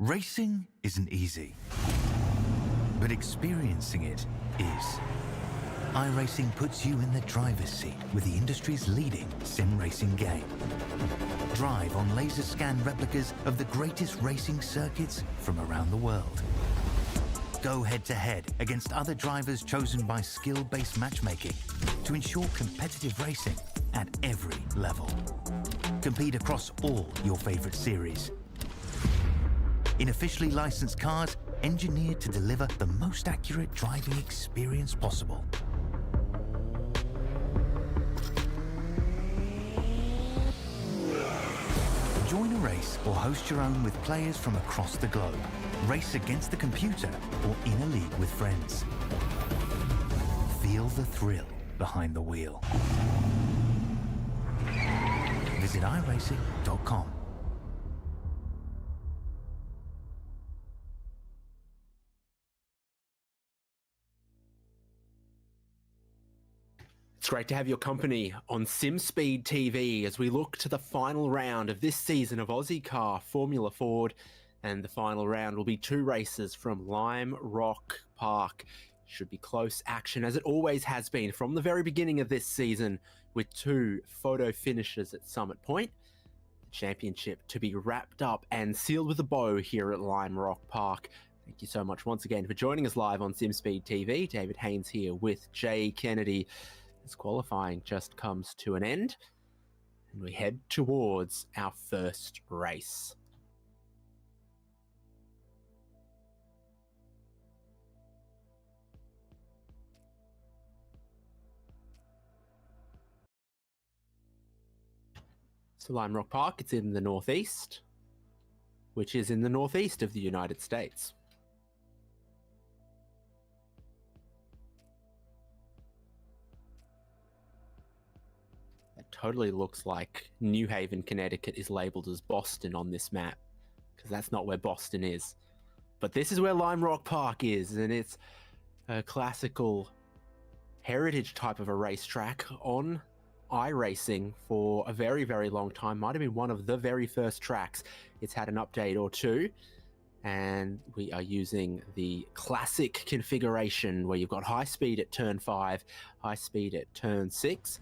Racing isn't easy, but experiencing it is. iRacing puts you in the driver's seat with the industry's leading sim racing game. Drive on laser scan replicas of the greatest racing circuits from around the world. Go head-to-head against other drivers chosen by skill-based matchmaking to ensure competitive racing at every level. Compete across all your favorite series. In officially licensed cars, engineered to deliver the most accurate driving experience possible. Join a race or host your own with players from across the globe. Race against the computer or in a league with friends. Feel the thrill behind the wheel. Visit iRacing.com. It's great to have your company on SimSpeed TV as we look to the final round of this season of Ozicar Formula Ford. And the final round will be 2 races from Lime Rock Park. Should be close action, as it always has been from the very beginning of this season, with 2 photo finishes at Summit Point. The championship to be wrapped up and sealed with a bow here at Lime Rock Park. Thank you so much once again for joining us live on SimSpeed TV. David Haynes here with Jay Kennedy. As qualifying just comes to an end, and we head towards our first race. So Lime Rock Park, it's in the northeast, which is in the northeast of the United States. It totally looks like New Haven, Connecticut is labeled as Boston on this map, because that's not where Boston is. But this is where Lime Rock Park is, and it's a classical heritage type of a racetrack on iRacing for a very, very long time. Might have been one of the very first tracks. It's had an update or two, and we are using the classic configuration where you've got high speed at turn 5, high speed at turn 6.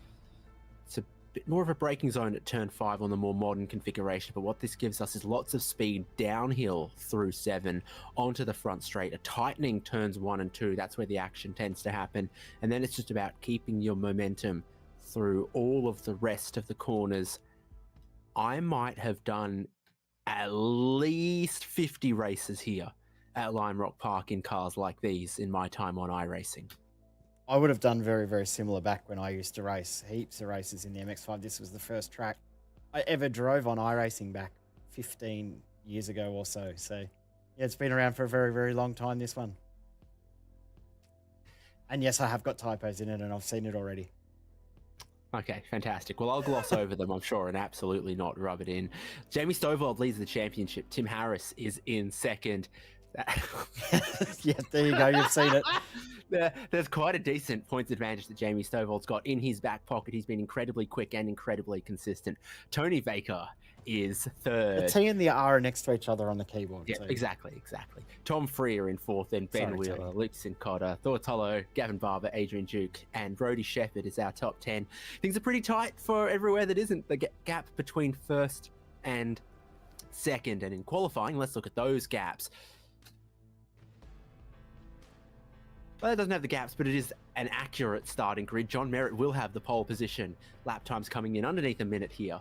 It's a bit more of a braking zone at turn 5 on the more modern configuration, but what this gives us is lots of speed downhill through 7 onto the front straight, a tightening turns 1 and 2. That's where the action tends to happen, and then it's just about keeping your momentum through all of the rest of the corners. I might have done at least 50 races here at Lime Rock Park in cars like these in my time on iRacing. I would have done very, very similar back when I used to race heaps of races in the MX-5. This was the first track I ever drove on iRacing back 15 years ago or so. So, yeah, it's been around for a very, very long time, this one. And yes, I have got typos in it, and I've seen it already. Okay, fantastic. Well, I'll gloss over them, I'm sure, and absolutely not rub it in. Jamie Stovall leads the championship. Tim Harris is in second. Yeah, there you go. You've seen it. There's quite a decent points advantage that Jamie Stovall's got in his back pocket. He's been incredibly quick and incredibly consistent. Tony Baker is third. The T and the R are next to each other on the keyboard. Yeah, so. exactly. Tom Freer in fourth, then Ben Wheeler, Luke Sincotta, Thor Tolo, Gavin Barber, Adrian Duke, and Brody Shepherd is our top 10. Things are pretty tight for everywhere that isn't the gap between first and second. And in qualifying, let's look at those gaps. Well, it doesn't have the gaps, but it is an accurate starting grid. John Merritt will have the pole position. Lap times coming in underneath a minute here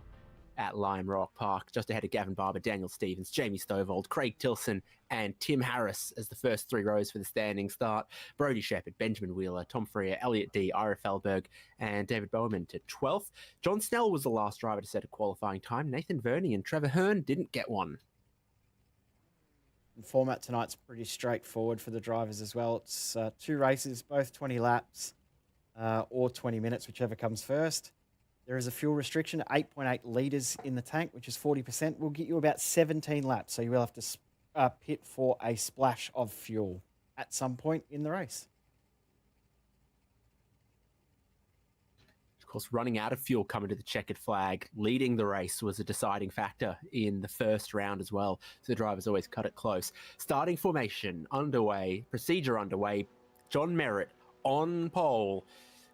at Lime Rock Park, just ahead of Gavin Barber, Daniel Stevens, Jamie Stovall, Craig Tilson, and Tim Harris as the first 3 rows for the standing start. Brody Shepherd, Benjamin Wheeler, Tom Freer, Elliot D, Ira Felberg, and David Bowman to 12th. John Snell was the last driver to set a qualifying time. Nathan Verney and Trevor Hearn didn't get one. The format tonight's pretty straightforward for the drivers as well. It's 2 races, both 20 laps or 20 minutes, whichever comes first. There is a fuel restriction, 8.8 litres in the tank, which is 40%. Will get you about 17 laps, so you will have to pit for a splash of fuel at some point in the race. course, running out of fuel coming to the checkered flag, leading the race was a deciding factor in the first round as well. So the drivers always cut it close. Starting formation underway, procedure underway. John Merritt on pole.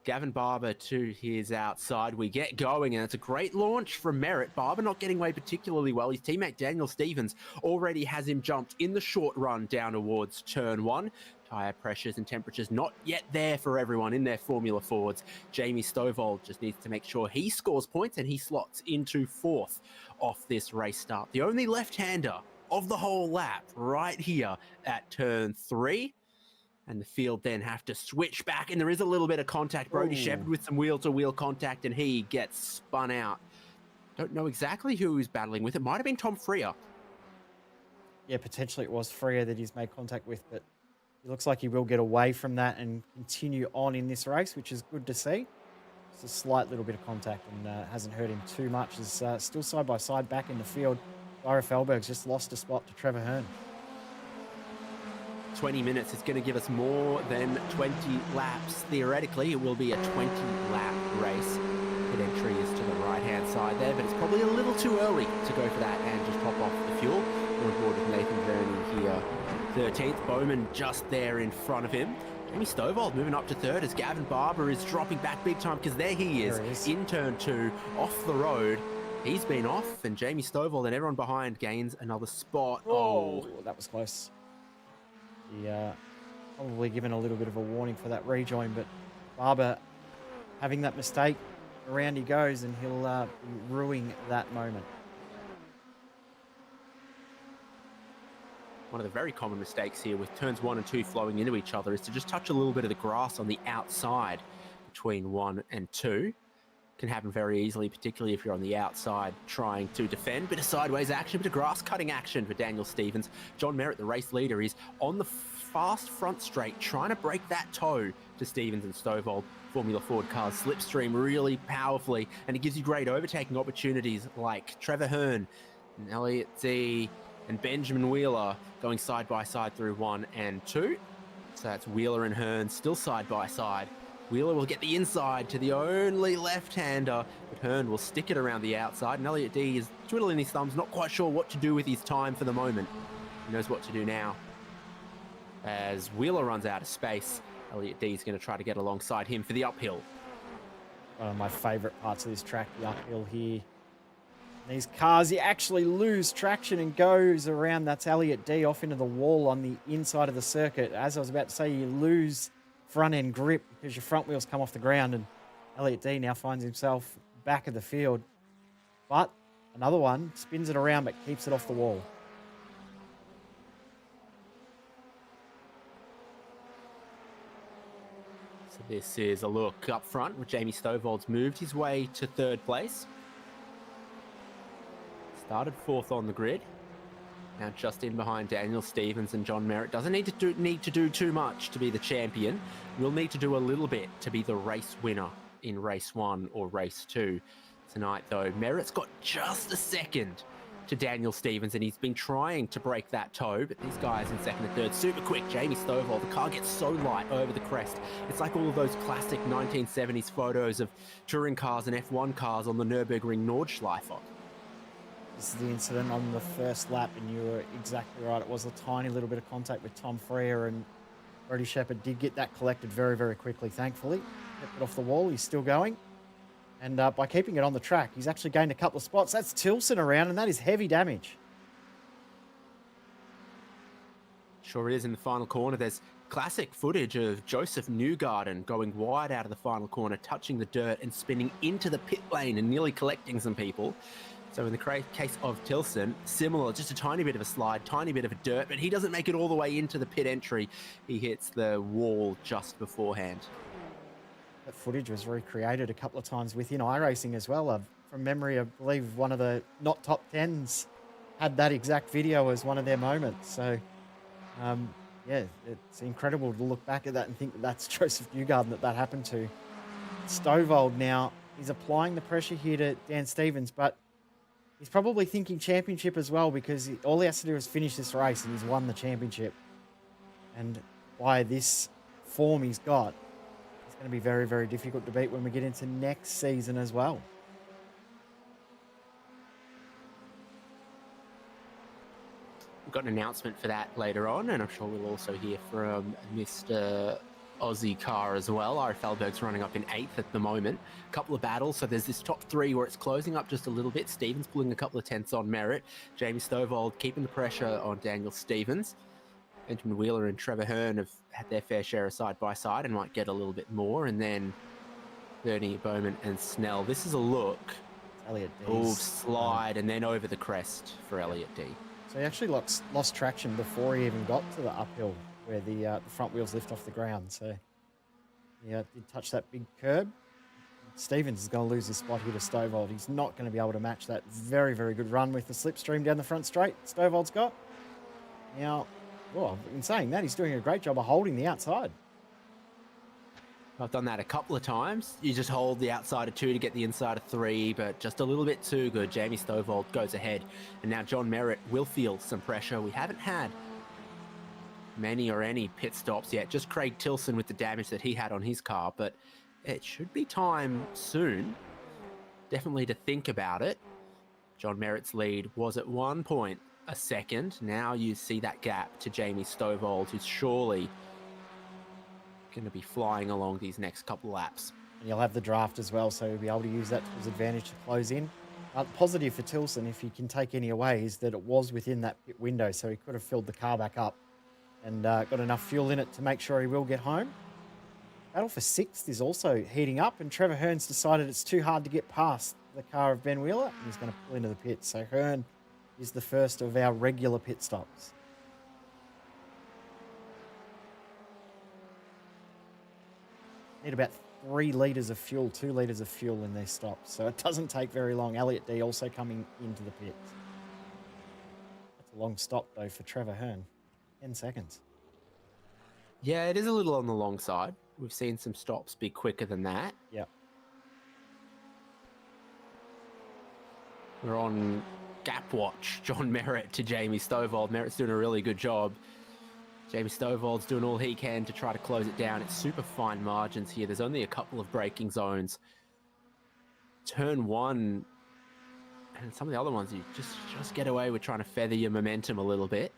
Gavin Barber to his outside. We get going, and it's a great launch from Merritt. Barber not getting away particularly well. His teammate Daniel Stevens already has him jumped in the short run down towards turn 1. Tyre pressures and temperatures not yet there for everyone in their Formula Fords. Jamie Stovall just needs to make sure he scores points, and he slots into 4th off this race start. The only left-hander of the whole lap right here at turn 3. And the field then have to switch back, and there is a little bit of contact. Brody Shepherd with some wheel-to-wheel contact, and he gets spun out. Don't know exactly who he's battling with. It might have been Tom Freer. Yeah, potentially it was Freer that he's made contact with, but it looks like he will get away from that and continue on in this race, which is good to see. It's a slight little bit of contact and hasn't hurt him too much. Is still side by side back in the field. Ira Felberg's just lost a spot to Trevor Hearn. 20 minutes is going to give us more than 20 laps. Theoretically, it will be a 20-lap race. Pit entry is to the right-hand side there, but it's probably a little too early to go for that and just hop off the fuel. We're aboard with Nathan Verney here. 13th, Bowman just there in front of him. Jamie Stovall moving up to 3rd as Gavin Barber is dropping back big time, because there he is in turn 2, off the road. He's been off, and Jamie Stovall and everyone behind gains another spot. Oh, that was close. He probably given a little bit of a warning for that rejoin, but Barber having that mistake, around he goes, and he'll be ruining that moment. One of the very common mistakes here with turns 1 and 2 flowing into each other is to just touch a little bit of the grass on the outside between 1 and 2. Can happen very easily, particularly if you're on the outside trying to defend. Bit of sideways action, bit of grass cutting action for Daniel Stevens. John Merritt, the race leader, is on the fast front straight, trying to break that toe to Stevens and Stovall. Formula Ford cars slipstream really powerfully, and it gives you great overtaking opportunities like Trevor Hearn and Elliot Z and Benjamin Wheeler going side by side through 1 and 2. So that's Wheeler and Hearn still side by side. Wheeler will get the inside to the only left-hander, but Hearn will stick it around the outside, and Elliot D is twiddling his thumbs, not quite sure what to do with his time for the moment. He knows what to do now. As Wheeler runs out of space, Elliot D is going to try to get alongside him for the uphill. One of my favourite parts of this track, the uphill here. These cars, you actually lose traction and goes around. That's Elliot D off into the wall on the inside of the circuit. As I was about to say, you lose front end grip because your front wheels come off the ground, and Elliot D now finds himself back of the field. But another one spins it around but keeps it off the wall. So this is a look up front with Jamie Stovall's moved his way to 3rd place. Started 4th on the grid. Now just in behind Daniel Stevens and John Merritt. Doesn't need to do too much to be the champion. Will need to do a little bit to be the race winner in race 1 or race 2 tonight, though. Merritt's got just a second to Daniel Stevens, and he's been trying to break that toe, but these guys in 2nd and 3rd, super quick. Jamie Stovall, the car gets so light over the crest. It's like all of those classic 1970s photos of touring cars and F1 cars on the Nürburgring Nordschleife. This is the incident on the first lap, and you were exactly right. It was a tiny little bit of contact with Tom Freer, and Brody Shepherd did get that collected very, very quickly, thankfully. Kept it off the wall. He's still going. And by keeping it on the track, he's actually gained a couple of spots. That's Tilson around, and that is heavy damage. Sure it is in the final corner. There's classic footage of Joseph Newgarden going wide out of the final corner, touching the dirt and spinning into the pit lane and nearly collecting some people. So in the case of Tilson, similar, just a tiny bit of a slide, tiny bit of a dirt, but he doesn't make it all the way into the pit entry. He hits the wall just beforehand. That footage was recreated a couple of times within iRacing as well. From memory, I believe one of the not top 10s had that exact video as one of their moments. So, yeah, it's incredible to look back at that and think that that's Joseph Newgarden that happened to. Stovall now, he's applying the pressure here to Dan Stevens, but he's probably thinking championship as well, because all he has to do is finish this race and he's won the championship. And by this form he's got, he's going to be very, very difficult to beat when we get into next season as well. We've got an announcement for that later on, and I'm sure we'll also hear from Mr. Ozicar as well. Felberg's running up in 8th at the moment. A couple of battles, so there's this top 3 where it's closing up just a little bit. Stevens pulling a couple of tenths on Merritt. Jamie Stovall keeping the pressure on Daniel Stevens. Benjamin Wheeler and Trevor Hearn have had their fair share of side-by-side and might get a little bit more. And then Bernie, Bowman and Snell. This is a look. Elliot D. Oh, slide, and then over the crest for Elliot D. So he actually lost traction before he even got to the uphill where the front wheels lift off the ground. So yeah, did touch that big curb. Stevens is going to lose his spot here to Stovall. He's not going to be able to match that very, very good run with the slipstream down the front straight Stovall's got. Now, well, in saying that, he's doing a great job of holding the outside. I've done that a couple of times. You just hold the outside of 2 to get the inside of 3, but just a little bit too good. Jamie Stovall goes ahead. And now John Merritt will feel some pressure. We haven't had many or any pit stops yet. Just Craig Tilson with the damage that he had on his car, but it should be time soon. Definitely to think about it. John Merritt's lead was at 1 point a second. Now you see that gap to Jamie Stovall, who's surely going to be flying along these next couple of laps. And he'll have the draft as well, so he'll be able to use that to his advantage to close in. Positive for Tilson, if he can take any away, is that it was within that pit window, so he could have filled the car back up and got enough fuel in it to make sure he will get home. Battle for 6th is also heating up, and Trevor Hearn's decided it's too hard to get past the car of Ben Wheeler, and he's going to pull into the pit. So Hearn is the first of our regular pit stops. Need about 3 litres of fuel, 2 litres of fuel in their stops. So it doesn't take very long. Elliot D also coming into the pits. That's a long stop, though, for Trevor Hearn. 10 seconds. Yeah, it is a little on the long side. We've seen some stops be quicker than that. Yep. We're on gap watch. John Merritt to Jamie Stovall. Merritt's doing a really good job. Jamie Stovall's doing all he can to try to close it down. It's super fine margins here. There's only a couple of braking zones. Turn 1 and some of the other ones, you just get away with trying to feather your momentum a little bit.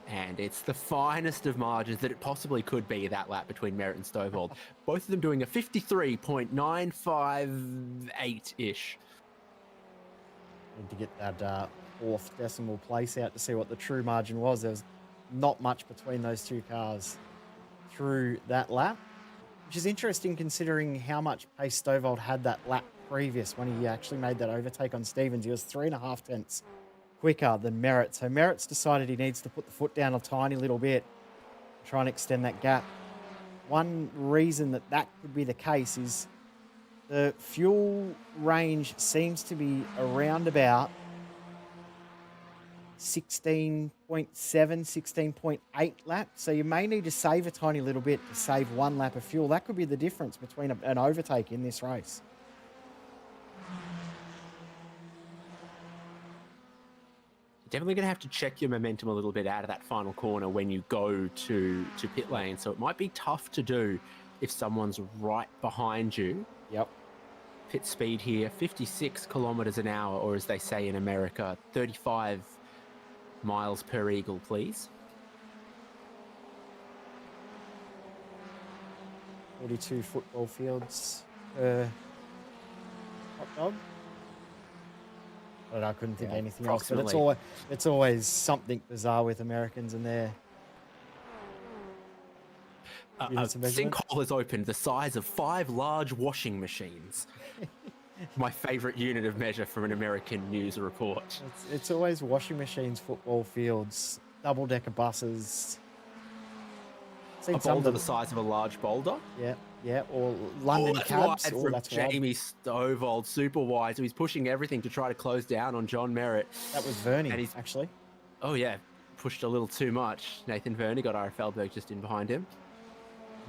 And it's the finest of margins that it possibly could be, that lap between Merritt and Stovall. Both of them doing a 53.958-ish. Need to get that 4th decimal place out to see what the true margin was. There was not much between those 2 cars through that lap, which is interesting considering how much pace Stovall had that lap previous when he actually made that overtake on Stevens. He was 3.5 tenths quicker than Merritt. So Merritt's decided he needs to put the foot down a tiny little bit, try and extend that gap. One reason that could be the case is the fuel range seems to be around about 16.7, 16.8 laps. So you may need to save a tiny little bit to save 1 lap of fuel. That could be the difference between an overtake in this race. Definitely going to have to check your momentum a little bit out of that final corner when you go to pit lane. So it might be tough to do if someone's right behind you. Yep. Pit speed here, 56 kilometers an hour, or as they say in America, 35 miles per eagle, please. 42 football fields per hot dog. But I couldn't think of anything else. But it's always something bizarre with Americans and their A sinkhole has opened the size of 5 large washing machines. My favorite unit of measure from an American news report. It's always washing machines, football fields, double-decker buses. A boulder the size of a large boulder? Yeah, or London cabs. Wide from Jamie Stovall, super wide. So he's pushing everything to try to close down on John Merritt. That was Vernie, actually. Oh, yeah. Pushed a little too much. Nathan Vernie got Felberg just in behind him.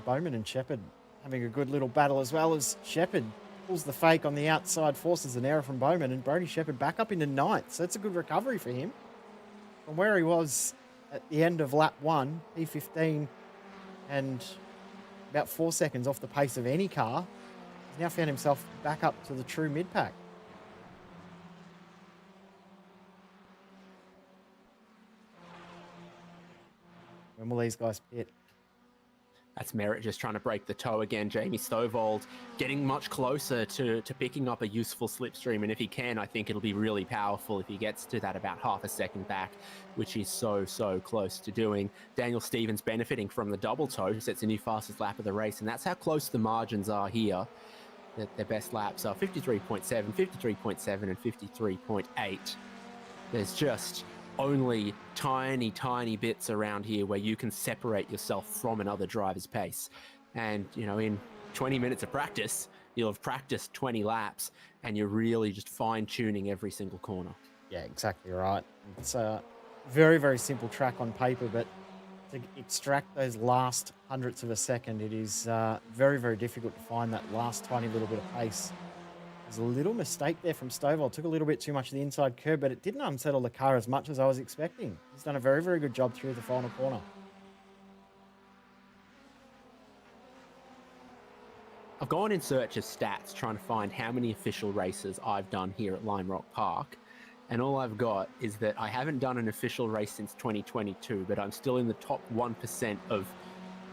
Bowman and Shepherd having a good little battle, as well as Shepherd pulls the fake on the outside, forces an error from Bowman, and Brody Shepherd back up into 9th. So that's a good recovery for him. From where he was at the end of lap 1, P15, and about 4 seconds off the pace of any car. He's now found himself back up to the true mid-pack. When will these guys pit? That's Merritt just trying to break the toe again. Jamie Stovall getting much closer to picking up a useful slipstream. And if he can, I think it'll be really powerful if he gets to that about half a second back, which he's so close to doing. Daniel Stevens benefiting from the double toe, sets a new fastest lap of the race. And that's how close the margins are here. That their best laps are 53.7, 53.7, and 53.8. There's just only tiny bits around here where you can separate yourself from another driver's pace. And, you know, in 20 minutes of practice, you'll have practiced 20 laps and you're really just fine-tuning every single corner. Yeah, exactly right. It's a very simple track on paper, but to extract those last hundredths of a second, it is very difficult to find that last tiny little bit of pace. There's a little mistake there from Stovall. Took a little bit too much of the inside curb, but it didn't unsettle the car as much as I was expecting. He's done a very good job through the final corner. I've gone in search of stats trying to find how many official races I've done here at Lime Rock Park. And all I've got is that I haven't done an official race since 2022, but I'm still in the top 1% of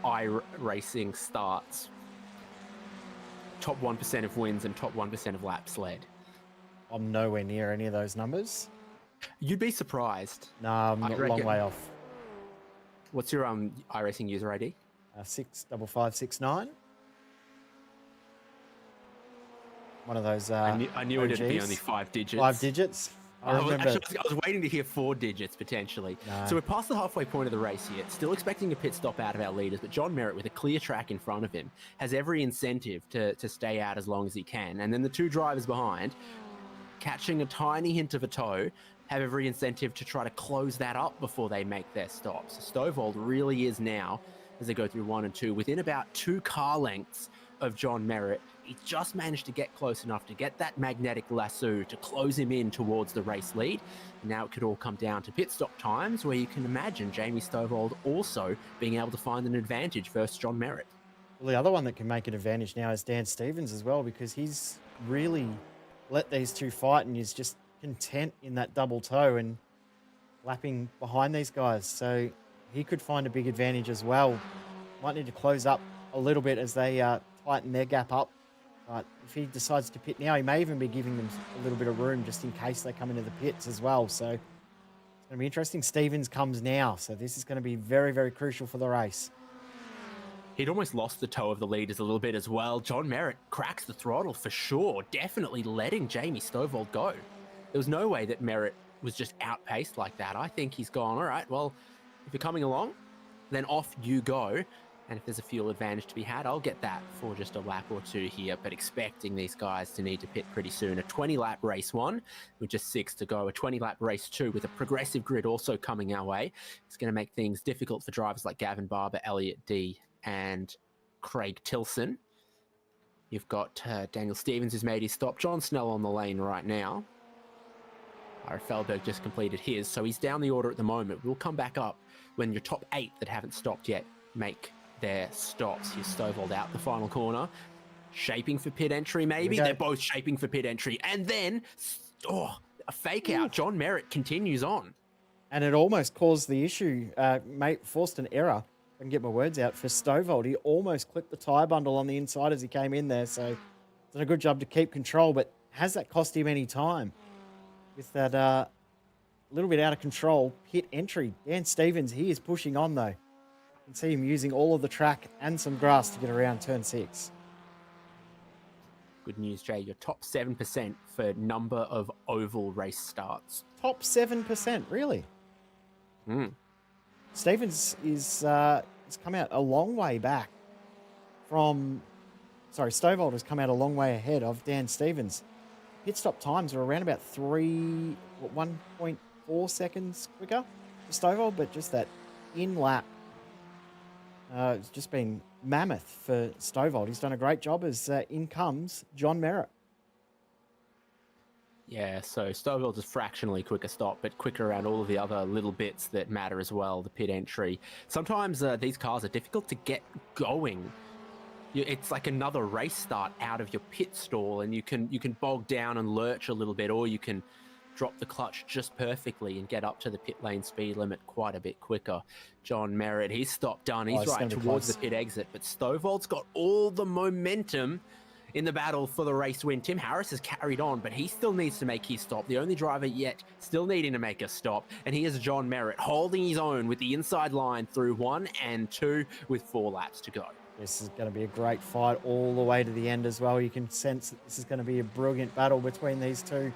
iRacing starts. Top 1% of wins and top 1% of laps led. I'm nowhere near any of those numbers. You'd be surprised. Nah, I'm a long way off. What's your iRacing user ID? 65569. One of those. I knew OGs. it'd be only 5 digits. 5 digits. I was waiting to hear 4 digits potentially. No. So we're past the halfway point of the race here. Still expecting a pit stop out of our leaders, but John Merritt, with a clear track in front of him, has every incentive to stay out as long as he can. And then the two drivers behind, catching a tiny hint of a toe, have every incentive to try to close that up before they make their stops. Stovall really is now, as they go through 1 and 2, within about 2 car lengths of John Merritt. He just managed to get close enough to get that magnetic lasso to close him in towards the race lead. And now it could all come down to pit stop times, where you can imagine Jamie Stovall also being able to find an advantage versus John Merritt. Well, the other one that can make an advantage now is Dan Stevens as well, because he's really let these two fight and is just content in that double toe and lapping behind these guys. So he could find a big advantage as well. Might need to close up a little bit as they tighten their gap up. But if he decides to pit now, he may even be giving them a little bit of room just in case they come into the pits as well. So it's going to be interesting. Stevens comes now, so this is going to be very crucial for the race. He'd almost lost the toe of the leaders a little bit as well. John Merritt cracks the throttle for sure, definitely letting Jamie Stovall go. There was no way that Merritt was just outpaced like that. I think he's gone, all right, well, if you're coming along, then off you go. And if there's a fuel advantage to be had, I'll get that for just a lap or 2 here, but expecting these guys to need to pit pretty soon. A 20-lap race 1 with just 6 to go. A 20-lap race 2 with a progressive grid also coming our way. It's going to make things difficult for drivers like Gavin Barber, Elliot D, and Craig Tilson. You've got Daniel Stevens, who's made his stop. John Snell on the lane right now. Ira Feldberg just completed his, so he's down the order at the moment. We'll come back up when your top 8 that haven't stopped yet make their stops. Here's Stovall out the final corner, shaping for pit entry maybe. They're both shaping for pit entry, and then a fake out. John Merritt continues on, and it almost caused the issue, forced an error. I can get my words out for Stovall. He almost clipped the tyre bundle on the inside as he came in there, so done a good job to keep control. But has that cost him any time with that little bit out of control pit entry? Dan Stevens, he is pushing on though. You can see him using all of the track and some grass to get around turn 6. Good news, Jay. You're top 7% for number of oval race starts. Top 7%, really? Stevens is has come out a long way back from... Sorry, Stovall has come out a long way ahead of Dan Stevens. Pit stop times are around about 1.4 seconds quicker for Stovall, but just that in-lap it's just been mammoth for Stovall. He's done a great job as in comes John Merritt. Yeah, so Stovall just fractionally quicker stop, but quicker around all of the other little bits that matter as well, the pit entry. Sometimes these cars are difficult to get going it's like another race start out of your pit stall, and you can bog down and lurch a little bit, or you can drop the clutch just perfectly and get up to the pit lane speed limit quite a bit quicker. John Merritt, he's stopped done. He's it's right gonna be towards close. the pit exit, but Stovald's got all the momentum in the battle for the race win. Tim Harris has carried on, but he still needs to make his stop. The only driver yet still needing to make a stop. And here's John Merritt holding his own with the inside line through 1 and 2 with 4 laps to go. This is going to be a great fight all the way to the end as well. You can sense that this is going to be a brilliant battle between these two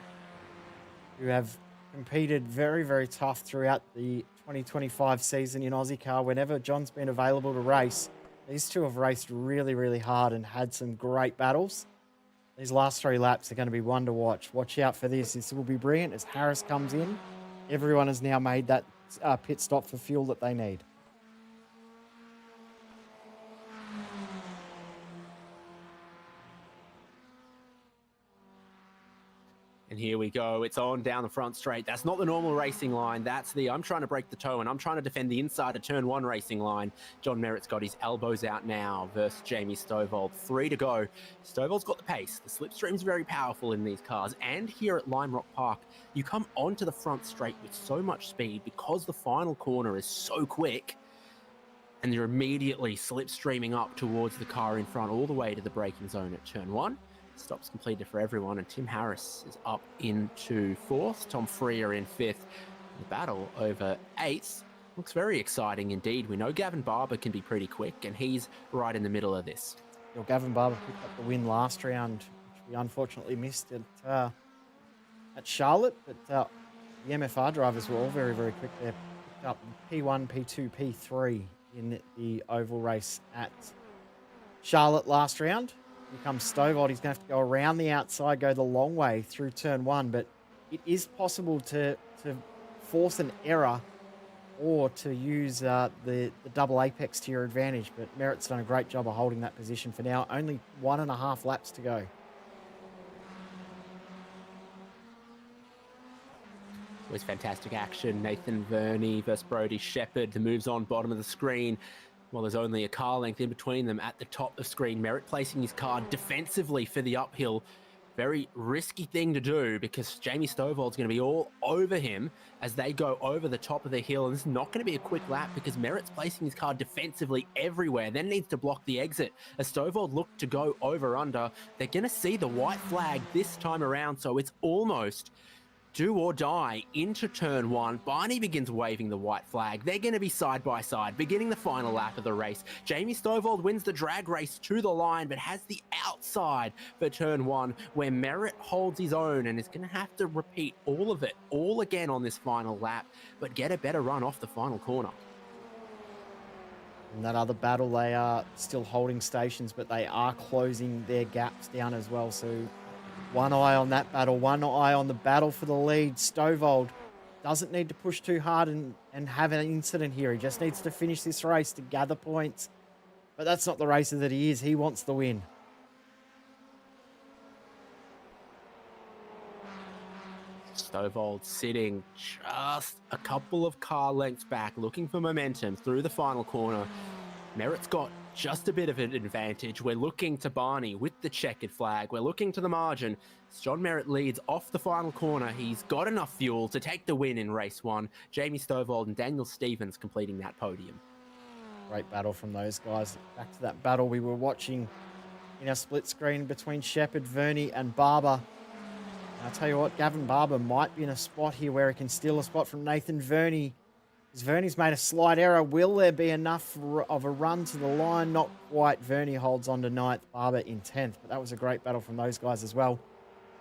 who have competed very, very tough throughout the 2025 season in Ozicar. Whenever John's been available to race, these two have raced really, really hard and had some great battles. These last 3 laps are going to be one to watch. Watch out for this. This will be brilliant as Harris comes in. Everyone has now made that pit stop for fuel that they need. And here we go. It's on down the front straight. That's not the normal racing line. That's the I'm trying to break the toe and I'm trying to defend the inside of turn 1 racing line. John Merritt's got his elbows out now versus Jamie Stovald. 3 to go. Stovald's got the pace. The slipstream's very powerful in these cars. And here at Lime Rock Park, you come onto the front straight with so much speed because the final corner is so quick. And you're immediately slipstreaming up towards the car in front all the way to the braking zone at turn 1. Stops completed for everyone, and Tim Harris is up into 4th. Tom Freer in 5th. The battle over 8th looks very exciting indeed. We know Gavin Barber can be pretty quick, and he's right in the middle of this. Well, Gavin Barber picked up the win last round, which we unfortunately missed at Charlotte, but the MFR drivers were all very, very quick there. Picked up P1, P2, P3 in the oval race at Charlotte last round. Here comes Stovald. He's going to have to go around the outside, go the long way through turn 1, but it is possible to force an error or to use the double apex to your advantage. But Merritt's done a great job of holding that position for now. Only 1.5 laps to go. Always fantastic action. Nathan Verney versus Brody Shepherd. The moves on bottom of the screen. Well, there's only a car length in between them at the top of screen. Merritt placing his car defensively for the uphill. Very risky thing to do because Jamie Stovald's going to be all over him as they go over the top of the hill. And this is not going to be a quick lap because Merritt's placing his car defensively everywhere, then needs to block the exit. As Stovald looked to go over under, they're going to see the white flag this time around, so it's almost do or die into turn 1. Barney begins waving the white flag. They're going to be side by side, beginning the final lap of the race. Jamie Stovald wins the drag race to the line, but has the outside for turn 1, where Merritt holds his own and is going to have to repeat all of it, all again on this final lap, but get a better run off the final corner. In that other battle, they are still holding stations, but they are closing their gaps down as well. So one eye on that battle, one eye on the battle for the lead. Stovald doesn't need to push too hard and have an incident here. He just needs to finish this race to gather points. But that's not the racer that he is. He wants the win. Stovald sitting just a couple of car lengths back, looking for momentum through the final corner. Merritt's got just a bit of an advantage. We're looking to Barney with the checkered flag. We're looking to the margin. John Merritt leads off the final corner. He's got enough fuel to take the win in race 1. Jamie Stovald and Daniel Stevens completing that podium. Great battle from those guys. Back to that battle we were watching in our split screen between Shepherd, Verney and Barber. And I'll tell you what, Gavin Barber might be in a spot here where he can steal a spot from Nathan Verney. Because Verney's made a slight error. Will there be enough of a run to the line? Not quite. Verney holds on to 9th, Barber in 10th. But that was a great battle from those guys as well.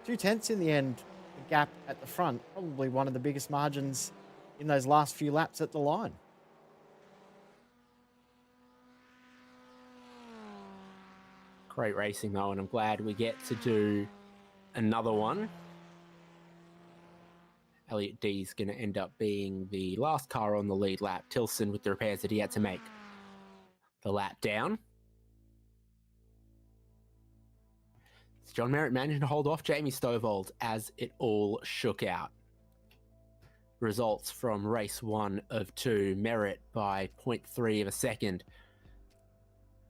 2/10 in the end, the gap at the front. Probably one of the biggest margins in those last few laps at the line. Great racing though, and I'm glad we get to do another one. Elliot D's going to end up being the last car on the lead lap. Tilson with the repairs that he had to make. The lap down. John Merritt managed to hold off Jamie Stovald as it all shook out. Results from race 1 of 2. Merritt by 0.3 of a second.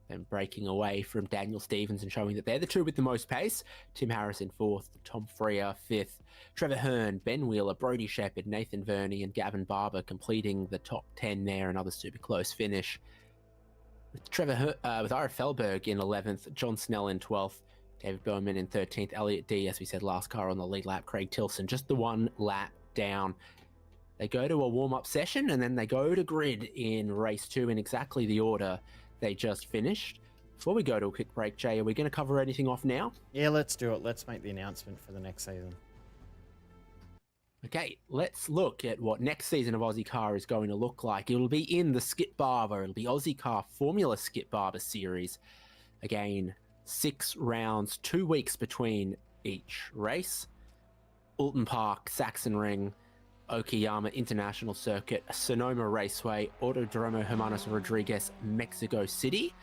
Then breaking away from Daniel Stevens and showing that they're the two with the most pace. Tim Harris in 4th, Tom Freer 5th, Trevor Hearn, Ben Wheeler, Brody Shepherd, Nathan Verney and Gavin Barber completing the top 10 there. Another super close finish. With Ira Felberg in 11th, John Snell in 12th, David Bowman in 13th, Elliot D, as we said, last car on the lead lap, Craig Tilson, just the one lap down. They go to a warm-up session and then they go to grid in race 2 in exactly the order they just finished. Before we go to a quick break, Jay, are we going to cover anything off now? Yeah, let's do it. Let's make the announcement for the next season. Okay, let's look at what next season of Ozicar is going to look like. It'll be in the Skip Barber. It'll be Ozicar Formula Skip Barber Series. Again, 6 rounds, 2 weeks between each race. Alton Park, Saxon Ring, Okayama International Circuit, Sonoma Raceway, Autodromo Hermanos Rodriguez, Mexico City,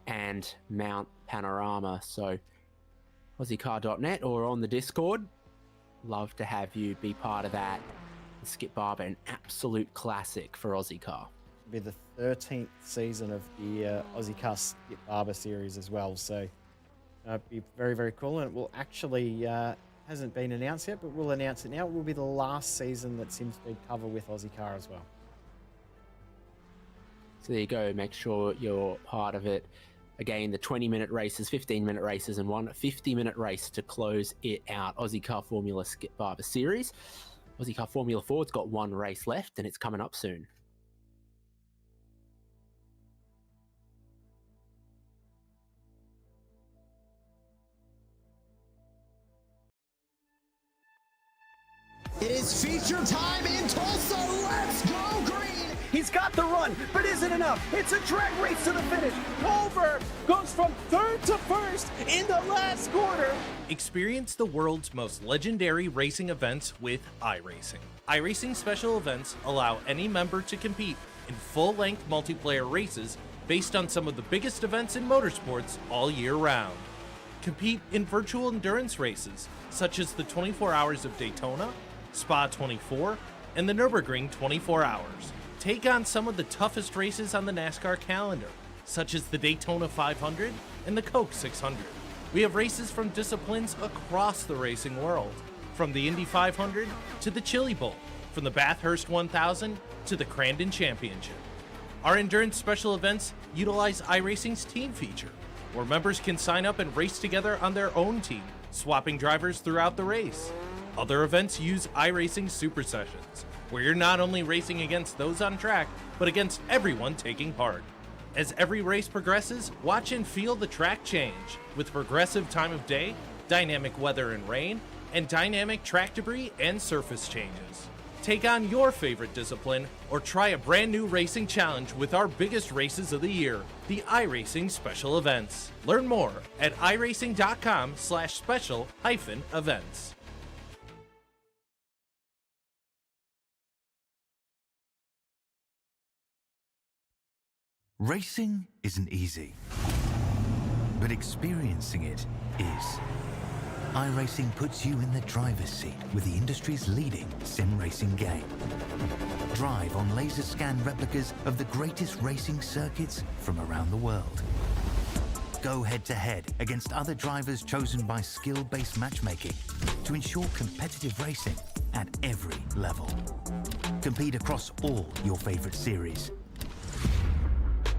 and Mount Panorama. So, Ozicar.net or on the Discord. Love to have you be part of that. Skip Barber, an absolute classic for Ozicar. It'll be the 13th season of the Ozicar Skip Barber series as well. So, it'll be very, very cool. And it will actually... hasn't been announced yet, but we'll announce it now. It will be the last season that Sims Speed cover with Ozicar as well. So there you go. Make sure you're part of it. Again, the 20-minute races, 15-minute races, and one 50-minute race to close it out. Ozicar Formula Skip Barber Series. Ozicar Formula Ford's got 1 race left, and it's coming up soon. It is feature time in Tulsa. Let's go green. He's got the run, but is it enough? It's a drag race to the finish. Colbert goes from 3rd to 1st in the last quarter. Experience the world's most legendary racing events with iRacing. iRacing special events allow any member to compete in full-length multiplayer races based on some of the biggest events in motorsports all year round. Compete in virtual endurance races such as the 24 Hours of Daytona, Spa 24, and the Nürburgring 24 Hours. Take on some of the toughest races on the NASCAR calendar, such as the Daytona 500 and the Coke 600. We have races from disciplines across the racing world, from the Indy 500 to the Chili Bowl, from the Bathurst 1000 to the Crandon Championship. Our endurance special events utilize iRacing's team feature, where members can sign up and race together on their own team, swapping drivers throughout the race. Other events use iRacing Super Sessions, where you're not only racing against those on track, but against everyone taking part. As every race progresses, watch and feel the track change, with progressive time of day, dynamic weather and rain, and dynamic track debris and surface changes. Take on your favorite discipline, or try a brand new racing challenge with our biggest races of the year, the iRacing Special Events. Learn more at iracing.com/special-events. Racing isn't easy, but experiencing it is. iRacing puts you in the driver's seat with the industry's leading sim racing game. Drive on laser scan replicas of the greatest racing circuits from around the world. Go head-to-head against other drivers chosen by skill-based matchmaking to ensure competitive racing at every level. Compete across all your favorite series.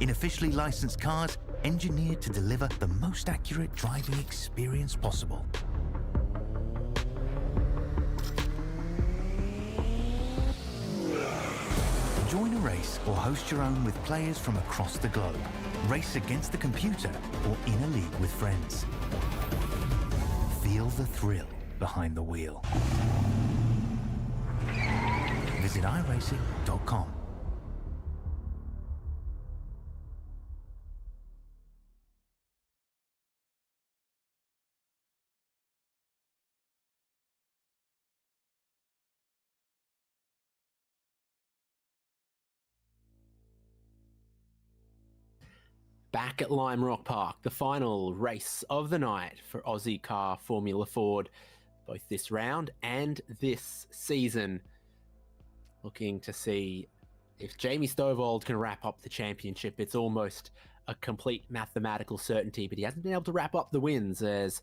In officially licensed cars, engineered to deliver the most accurate driving experience possible. Join a race or host your own with players from across the globe. Race against the computer or in a league with friends. Feel the thrill behind the wheel. Visit iRacing.com. Back at Lime Rock Park, the final race of the night for Ozicar Formula Ford, both this round and this season. Looking to see if Jamie Stovald can wrap up the championship. It's almost a complete mathematical certainty, but he hasn't been able to wrap up the wins as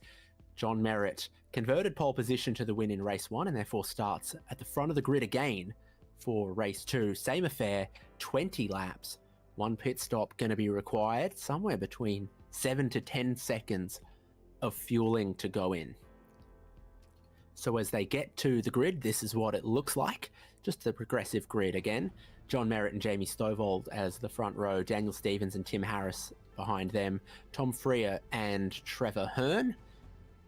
John Merritt converted pole position to the win in race 1 and therefore starts at the front of the grid again for race 2. Same affair, 20 laps, 1 pit stop going to be required, somewhere between 7 to 10 seconds of fueling to go in. So as they get to the grid, this is what it looks like. Just the progressive grid again. John Merritt and Jamie Stovall as the front row, Daniel Stevens and Tim Harris behind them, Tom Freer and Trevor Hearn,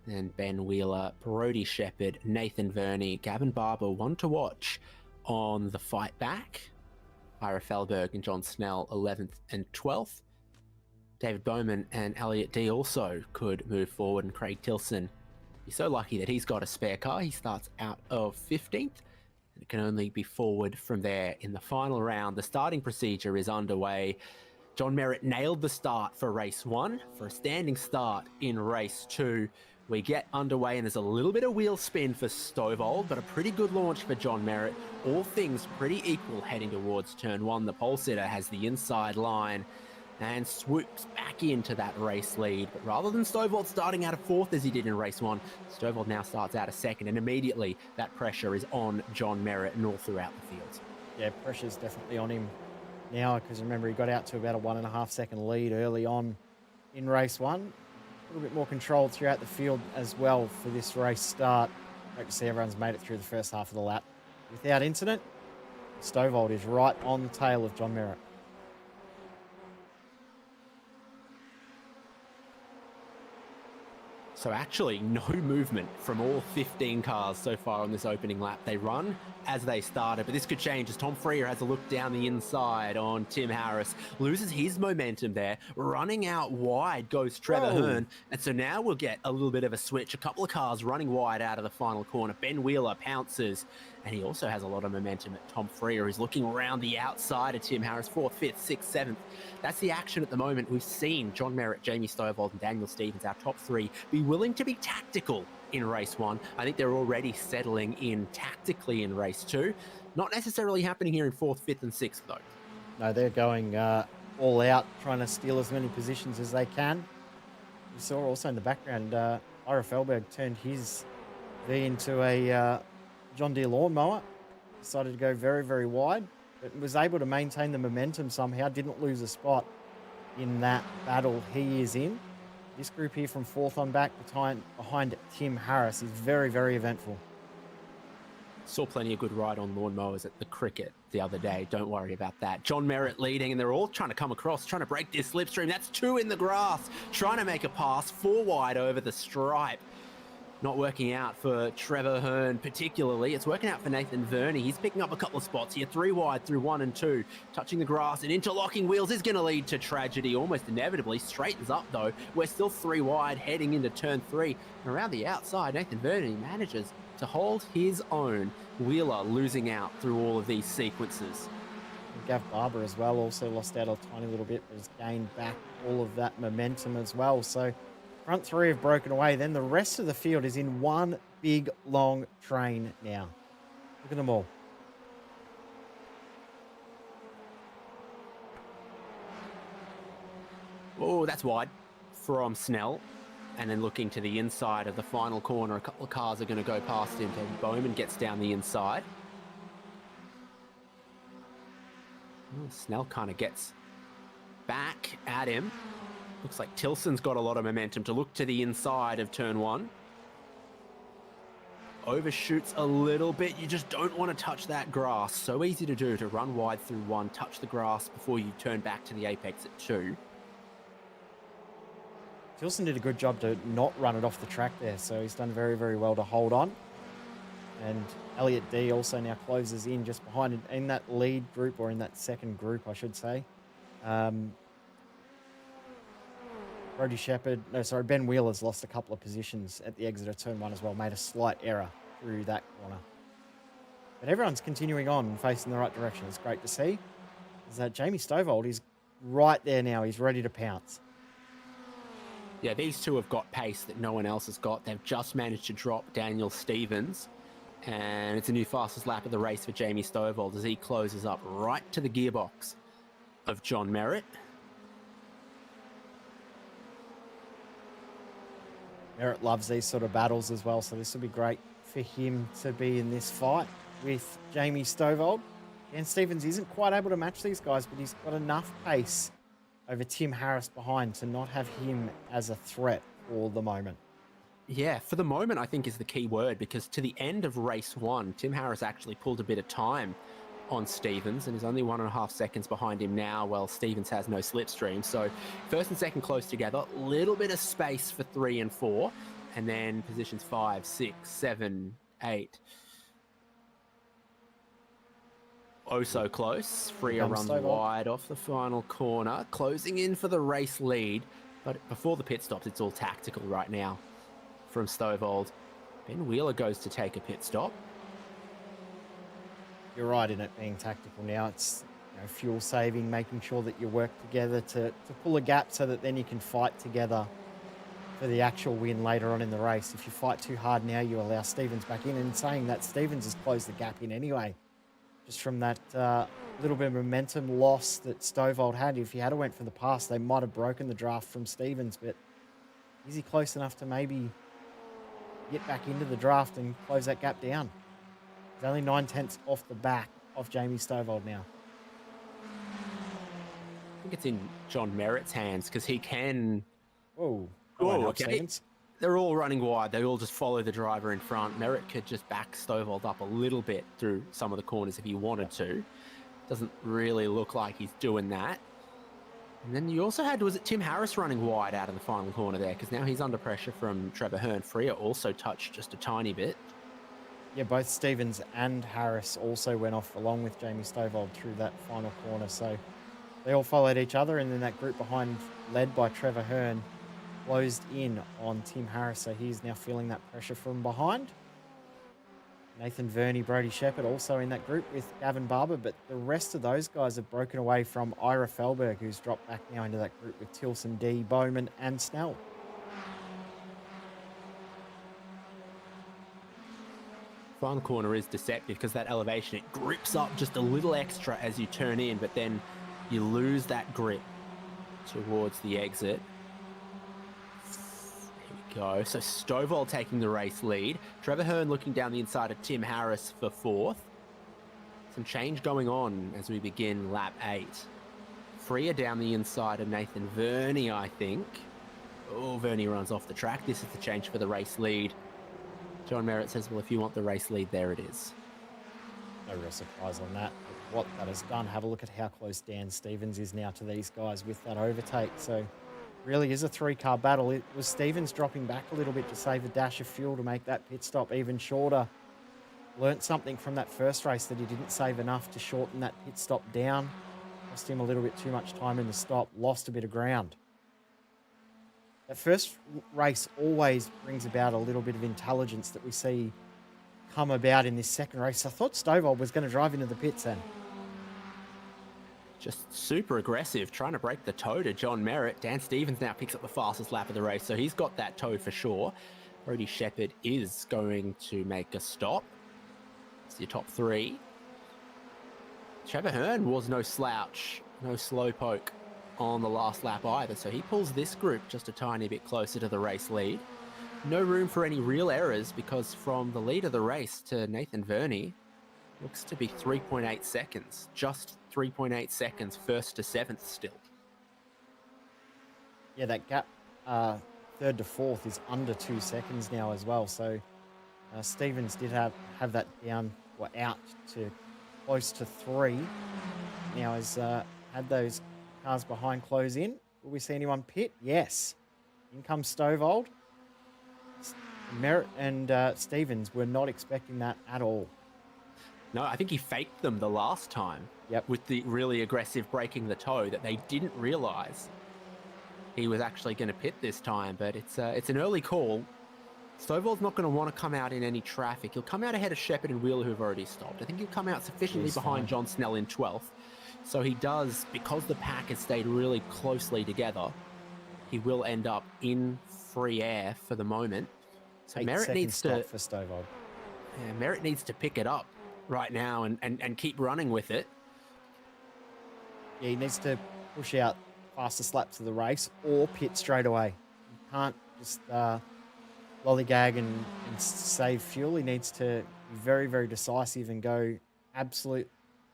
and Ben Wheeler, Brody Shepherd, Nathan Verney, Gavin Barber, one to watch on the fight back. Ira Felberg and John Snell, 11th and 12th. David Bowman and Elliot D also could move forward, and Craig Tilson, he's so lucky that he's got a spare car. He starts out of 15th. It can only be forward from there in the final round. The starting procedure is underway. John Merritt nailed the start for race 1 for a standing start in race 2. We get underway and there's a little bit of wheel spin for Stovall, but a pretty good launch for John Merritt. All things pretty equal heading towards turn 1. The pole sitter has the inside line and swoops back into that race lead. But rather than Stovall starting out of 4th as he did in race 1, Stovall now starts out of 2nd, and immediately that pressure is on John Merritt and all throughout the field. Yeah, pressure's definitely on him now, because remember, he got out to about a 1.5 second lead early on in race 1. A little bit more controlled throughout the field as well for this race start. Great to see everyone's made it through the first half of the lap without incident. Stovall is right on the tail of John Merritt. So actually no movement from all 15 cars so far on this opening lap. They run as they started, but this could change as Tom Freer has a look down the inside on Tim Harris, loses his momentum there. Running out wide goes Trevor Hearn, and so now we'll get a little bit of a switch. A couple of cars running wide out of the final corner. Ben Wheeler pounces, and he also has a lot of momentum at Tom Freer, who's looking around the outside of Tim Harris, 4th, 5th, 6th, 7th. That's the action at the moment. We've seen John Merritt, Jamie Stovall, and Daniel Stevens, our top 3, be willing to be tactical in race 1. I think they're already settling in tactically in race 2. Not necessarily happening here in 4th, 5th, and 6th, though. No, they're going all out, trying to steal as many positions as they can. You saw also in the background, Ira Felberg turned his V into a John Deere lawnmower. Decided to go very, very wide, but was able to maintain the momentum somehow. Didn't lose a spot in that battle he is in. This group here from 4th on back behind Tim Harris is very, very eventful. Saw plenty of good ride on lawnmowers at the cricket the other day. Don't worry about that. John Merritt leading, and they're all trying to come across, trying to break this slipstream. That's 2 in the grass, trying to make a pass, 4 wide over the stripe. Not working out for Trevor Hearn particularly. It's working out for Nathan Verney. He's picking up a couple of spots here. 3 wide through 1 and 2. Touching the grass and interlocking wheels is going to lead to tragedy almost inevitably. Straightens up though. We're still 3 wide heading into turn 3. And around the outside, Nathan Verney manages to hold his own. Wheeler losing out through all of these sequences. And Gav Barber as well also lost out a tiny little bit, but has gained back all of that momentum as well. So front 3 have broken away. Then the rest of the field is in one big, long train now. Look at them all. Oh, that's wide from Snell. And then looking to the inside of the final corner, a couple of cars are going to go past him. David Bowman gets down the inside. Oh, Snell kind of gets back at him. Looks like Tilson's got a lot of momentum to look to the inside of turn 1. Overshoots a little bit. You just don't want to touch that grass. So easy to do, to run wide through 1, touch the grass before you turn back to the apex at 2. Tilson did a good job to not run it off the track there, so he's done very, very well to hold on. And Elliot D also now closes in just behind in that lead group, or in that second group, I should say. Brody Shepherd, Ben Wheeler's lost a couple of positions at the exit of turn 1 as well, made a slight error through that corner. But everyone's continuing on and facing the right direction. It's great to see. Is that Jamie Stovall is right there now. He's ready to pounce. Yeah, these two have got pace that no one else has got. They've just managed to drop Daniel Stevens, and it's a new fastest lap of the race for Jamie Stovall as he closes up right to the gearbox of John Merritt. Merritt loves these sort of battles as well, so this will be great for him to be in this fight with Jamie Stovall. Dan Stevens isn't quite able to match these guys, but he's got enough pace over Tim Harris behind to not have him as a threat for the moment. Yeah, for the moment, I think is the key word, because to the end of race 1, Tim Harris actually pulled a bit of time on Stevens and is only 1.5 seconds behind him now. Well, Stevens has no slipstream. So first and second close together, little bit of space for 3 and 4, and then positions 5, 6, 7, 8. Oh, so close. Freya runs wide off the final corner, closing in for the race lead. But before the pit stops, it's all tactical right now from Stovall. Ben Wheeler goes to take a pit stop. You're right in it being tactical now. It's fuel saving, making sure that you work together to pull a gap so that then you can fight together for the actual win later on in the race. If you fight too hard now, you allow Stevens back in. And saying that, Stevens has closed the gap in anyway. Just from that little bit of momentum loss that Stovall had. If he had went for the pass, they might have broken the draft from Stevens. But is he close enough to maybe get back into the draft and close that gap down? He's only 9/10 off the back of Jamie Stovall now. I think it's in John Merritt's hands because he can... Whoa. Okay. They're all running wide. They all just follow the driver in front. Merritt could just back Stovall up a little bit through some of the corners if he wanted to. Doesn't really look like he's doing that. And then you also had, was it Tim Harris running wide out of the final corner there? Because now he's under pressure from Trevor Hearn. Freya also touched just a tiny bit. Yeah, both Stevens and Harris also went off along with Jamie Stovall through that final corner. So they all followed each other, and then that group behind, led by Trevor Hearn, closed in on Tim Harris. So he's now feeling that pressure from behind. Nathan Verney, Brody Shepherd also in that group with Gavin Barber, but the rest of those guys have broken away from Ira Felberg, who's dropped back now into that group with Tilson, D, Bowman and Snell. Final corner is deceptive because that elevation, it grips up just a little extra as you turn in, but then you lose that grip towards the exit. Go. So Stovall taking the race lead. Trevor Hearn looking down the inside of Tim Harris for 4th. Some change going on as we begin lap 8. Freya down the inside of Nathan Verney, I think. Oh, Verney runs off the track. This is the change for the race lead. John Merritt says, well, if you want the race lead, there it is. No real surprise on that. But what that has done, have a look at how close Dan Stevens is now to these guys with that overtake. So really is a 3-car battle. It was Stevens dropping back a little bit to save a dash of fuel to make that pit stop even shorter. Learnt something from that first race that he didn't save enough to shorten that pit stop down. Cost him a little bit too much time in the stop, lost a bit of ground. That first race always brings about a little bit of intelligence that we see come about in this second race. I thought Stovall was going to drive into the pits then. Just super aggressive, trying to break the toe to John Merritt. Dan Stevens now picks up the fastest lap of the race, so he's got that toe for sure. Brody Shepherd is going to make a stop. It's your top 3. Trevor Hearn was no slouch, no slow poke on the last lap either, so he pulls this group just a tiny bit closer to the race lead. No room for any real errors because from the lead of the race to Nathan Verney, looks to be 3.8 seconds. Just 3.8 seconds, 1st to 7th still. Yeah, that gap 3rd to 4th is under 2 seconds now as well. So Stevens did have that down or out to close to 3. Now has had those cars behind close in. Will we see anyone pit? Yes. In comes Stovall. Merritt and Stevens were not expecting that at all. No, I think he faked them the last time. Yep. With the really aggressive breaking the toe that they didn't realise he was actually going to pit this time. But it's an early call. Stovall's not going to want to come out in any traffic. He'll come out ahead of Shepherd and Wheeler, who've already stopped. I think he'll come out sufficiently behind John Snell in 12th. So he does, because the pack has stayed really closely together, he will end up in free air for the moment. So Merritt needs to... for Stovall. Yeah, Merritt needs to pick it up right now and keep running with it. Yeah, he needs to push out fastest laps of the race or pit straight away. You can't just lollygag and save fuel. He needs to be very, very decisive and go absolute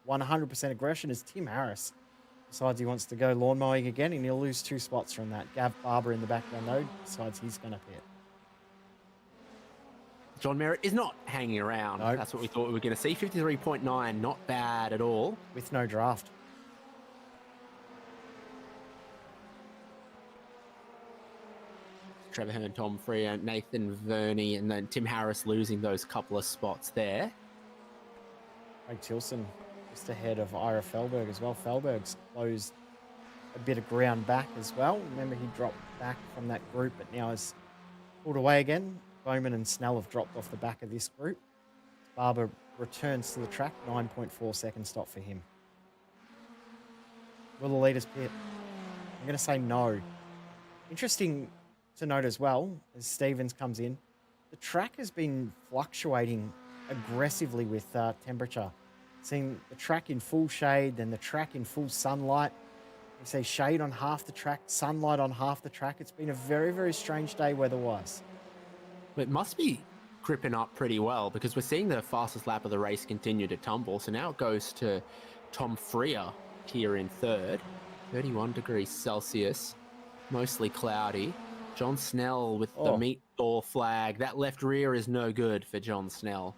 100% aggression as Tim Harris decides he wants to go lawn mowing again, and he'll lose 2 spots from that. Gav Barber in the background, though, decides he's going to pit. John Merritt is not hanging around. Nope. That's what we thought we were going to see. 53.9, not bad at all. With no draft. Trevor Hearn, Tom Freer, Nathan Verney, and then Tim Harris losing those couple of spots there. Craig Tilson just ahead of Ira Felberg as well. Felberg's closed a bit of ground back as well. Remember, he dropped back from that group, but now is pulled away again. Bowman and Snell have dropped off the back of this group. Barber returns to the track, 9.4 second stop for him. Will the leaders pit? I'm going to say no. Interesting to note as well, as Stevens comes in, the track has been fluctuating aggressively with temperature. Seeing the track in full shade, then the track in full sunlight. You see shade on half the track, sunlight on half the track. It's been a very, very strange day weather-wise. It must be gripping up pretty well because we're seeing the fastest lap of the race continue to tumble. So now it goes to Tom Freer here in third, 31 degrees Celsius, mostly cloudy. John Snell with the meatball flag. That left rear is no good for John Snell.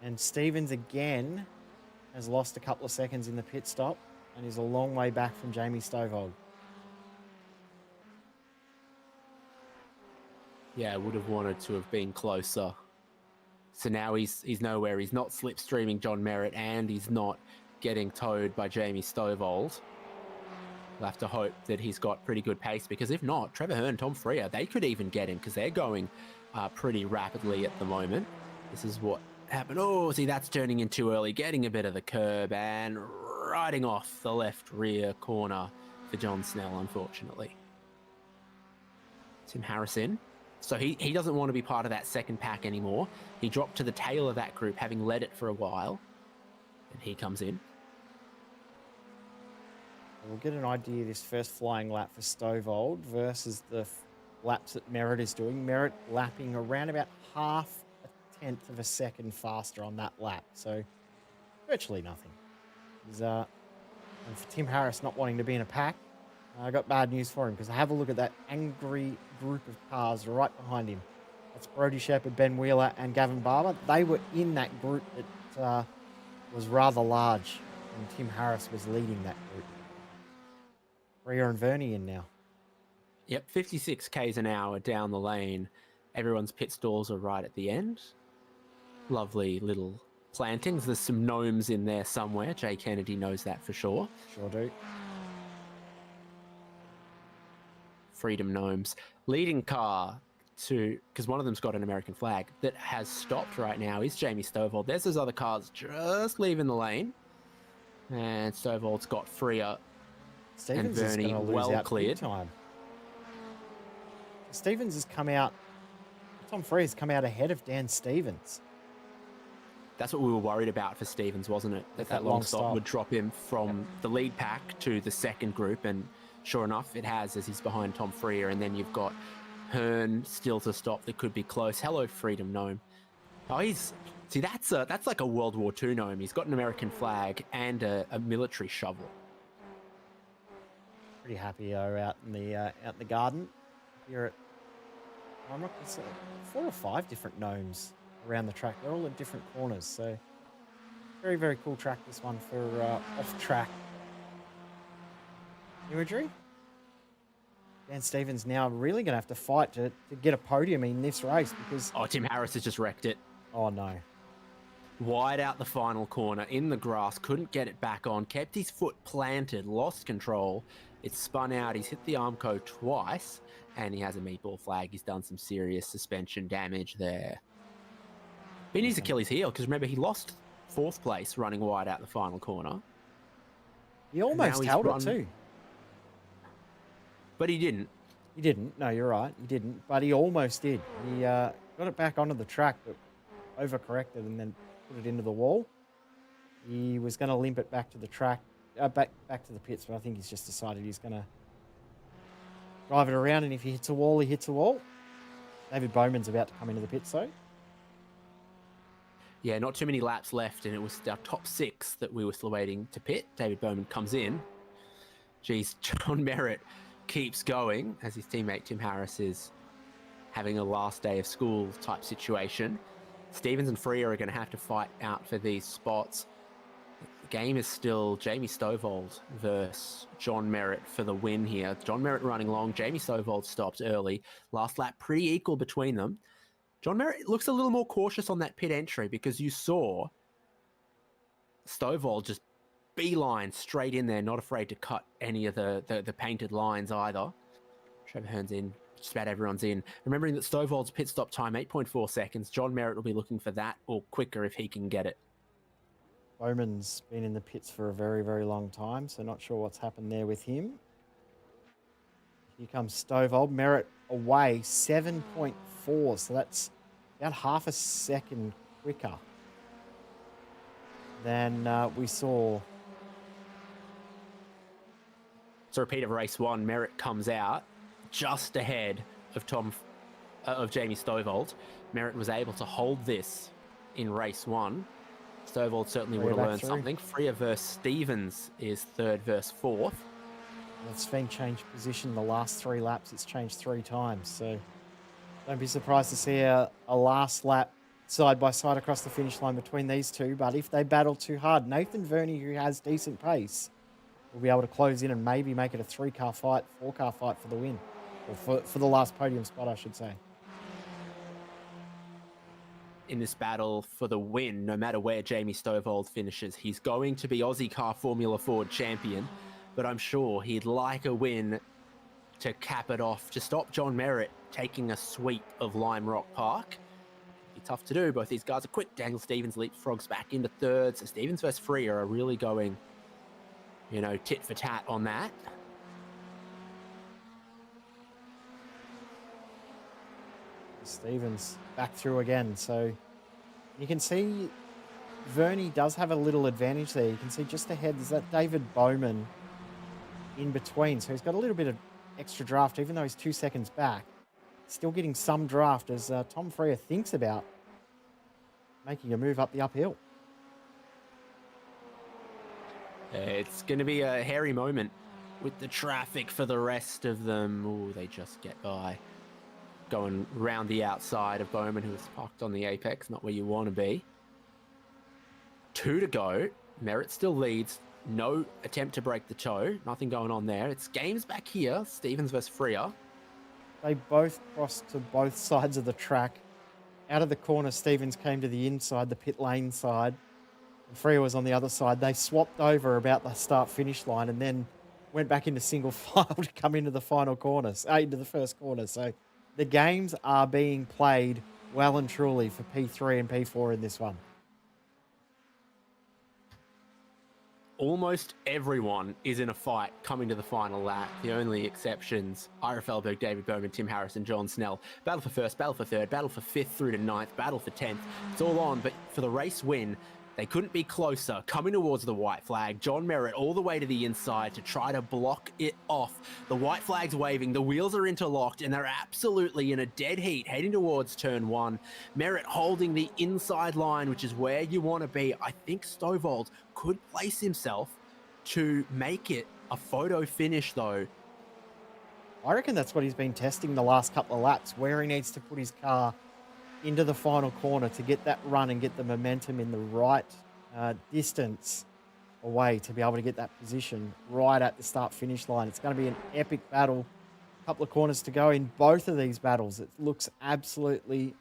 And Stevens again has lost a couple of seconds in the pit stop and is a long way back from Jamie Stovall. Yeah, would have wanted to have been closer. So now he's nowhere. He's not slipstreaming John Merritt and he's not getting towed by Jamie Stovall. We'll have to hope that he's got pretty good pace because if not, Trevor Hearn, Tom Freer, they could even get him because they're going pretty rapidly at the moment. This is what happened. Oh, see, that's turning in too early, getting a bit of the curb and riding off the left rear corner for John Snell, unfortunately. Tim Harrison. So he doesn't want to be part of that second pack anymore. He dropped to the tail of that group, having led it for a while. And he comes in. We'll get an idea of this first flying lap for Stovall versus the laps that Merritt is doing. Merritt lapping around about half a tenth of a second faster on that lap. So virtually nothing. And for Tim Harris not wanting to be in a pack, I got bad news for him because have a look at that angry group of cars right behind him. That's Brody Shepherd, Ben Wheeler, and Gavin Barber. They were in that group that was rather large, and Tim Harris was leading that group. Freer and Verney in now. Yep, 56 k's an hour down the lane. Everyone's pit stalls are right at the end. Lovely little plantings. There's some gnomes in there somewhere. Jay Kennedy knows that for sure. Sure do. Freedom gnomes. Leading car to, because one of them's got an American flag, that has stopped right now is Jamie Stovall. There's those other cars just leaving the lane. And Stovall's got Freer Stevens and is Verney going to lose well out cleared. big time. Stevens has come out. Tom Freer's come out ahead of Dan Stevens. That's what we were worried about for Stevens, wasn't it? That long stop would drop him from the lead pack to the second group, and sure enough, it has, as he's behind Tom Freer, and then you've got Hearn still to stop that could be close. Hello, Freedom Gnome. Oh, that's like a World War II gnome. He's got an American flag and a military shovel. Pretty happy out in the garden here at. I'm not gonna say 4 or 5 different gnomes around the track. They're all in different corners, so very, very cool track. This one for off-track imagery. Dan Stevens now really going to have to fight to get a podium in this race because. Oh, Tim Harris has just wrecked it. Oh no. Wide out the final corner in the grass, couldn't get it back on, kept his foot planted, lost control. It spun out, he's hit the Armco twice, and he has a meatball flag. He's done some serious suspension damage there. He needs Achilles heel, because remember, he lost 4th place running wide out the final corner. He almost held it too. But he didn't. He didn't. No, you're right. He didn't. But he almost did. He got it back onto the track, but overcorrected and then put it into the wall. He was going to limp it back to the track, back to the pits, but I think he's just decided he's going to drive it around, and if he hits a wall, he hits a wall. David Bowman's about to come into the pits, though. Yeah, not too many laps left, and it was our top 6 that we were still waiting to pit. David Bowman comes in. Geez, John Merritt keeps going as his teammate Tim Harris is having a last day of school type situation. Stevens and Freer are going to have to fight out for these spots. The game is still Jamie Stovall versus John Merritt for the win here. John Merritt running long. Jamie Stovall stopped early. Last lap pretty equal between them. John Merritt looks a little more cautious on that pit entry because you saw Stovall just beeline straight in there, not afraid to cut any of the painted lines either. Trevor Hearn's in. Just about everyone's in. Remembering that Stovall's pit stop time, 8.4 seconds. John Merritt will be looking for that or quicker if he can get it. Bowman's been in the pits for a very, very long time, so not sure what's happened there with him. Here comes Stovall. Merritt away, 7.4, so that's about half a second quicker than we saw. It's a repeat of race 1. Merritt comes out just ahead of Jamie Stovall. Merritt was able to hold this in race 1. Stovall certainly would have learned something. Freer versus Stevens is 3rd versus 4th. It's been changed position the last 3 laps. It's changed 3 times, so don't be surprised to see a last lap side by side across the finish line between these two. But if they battle too hard, Nathan Verney, who has decent pace, will be able to close in and maybe make it a 3-car fight, 4-car fight for the win. Or for the last podium spot, I should say. In this battle for the win, no matter where Jamie Stovall finishes, he's going to be Ozicar Formula Ford champion, but I'm sure he'd like a win to cap it off, to stop John Merritt taking a sweep of Lime Rock Park. Be tough to do. Both these guys are quick. Daniel Stevens leapfrogs back into 3rd, so Stevens versus Freer are really going, you know, tit for tat on that. Stevens back through again, so you can see Verney does have a little advantage there. You can see just ahead there's that David Bowman in between, so he's got a little bit of extra draft, even though he's 2 seconds back. Still getting some draft as Tom Freer thinks about making a move up the uphill. It's going to be a hairy moment with the traffic for the rest of them. Oh, they just get by. Going round the outside of Bowman, who is parked on the apex, not where you want to be. 2 to go. Merritt still leads. No attempt to break the toe. Nothing going on there. It's games back here. Stevens versus Freer. They both crossed to both sides of the track. Out of the corner, Stevens came to the inside, the pit lane side. And Freer was on the other side. They swapped over about the start-finish line and then went back into single file to come into the final corner, into the first corner. So the games are being played well and truly for P3 and P4 in this one. Almost everyone is in a fight coming to the final lap. The only exceptions, Ira Felberg, David Bowman, Tim Harris, and John Snell. Battle for 1st, battle for 3rd, battle for 5th through to 9th, battle for 10th. It's all on, but for the race win, they couldn't be closer. Coming towards the white flag, John Merritt all the way to the inside to try to block it off. The white flag's waving, the wheels are interlocked, and they're absolutely in a dead heat heading towards turn 1. Merritt holding the inside line, which is where you want to be. I think Stovall could place himself to make it a photo finish, though. I reckon that's what he's been testing the last couple of laps, where he needs to put his car into the final corner to get that run and get the momentum in the right distance away to be able to get that position right at the start-finish line. It's going to be an epic battle. A couple of corners to go in both of these battles. It looks absolutely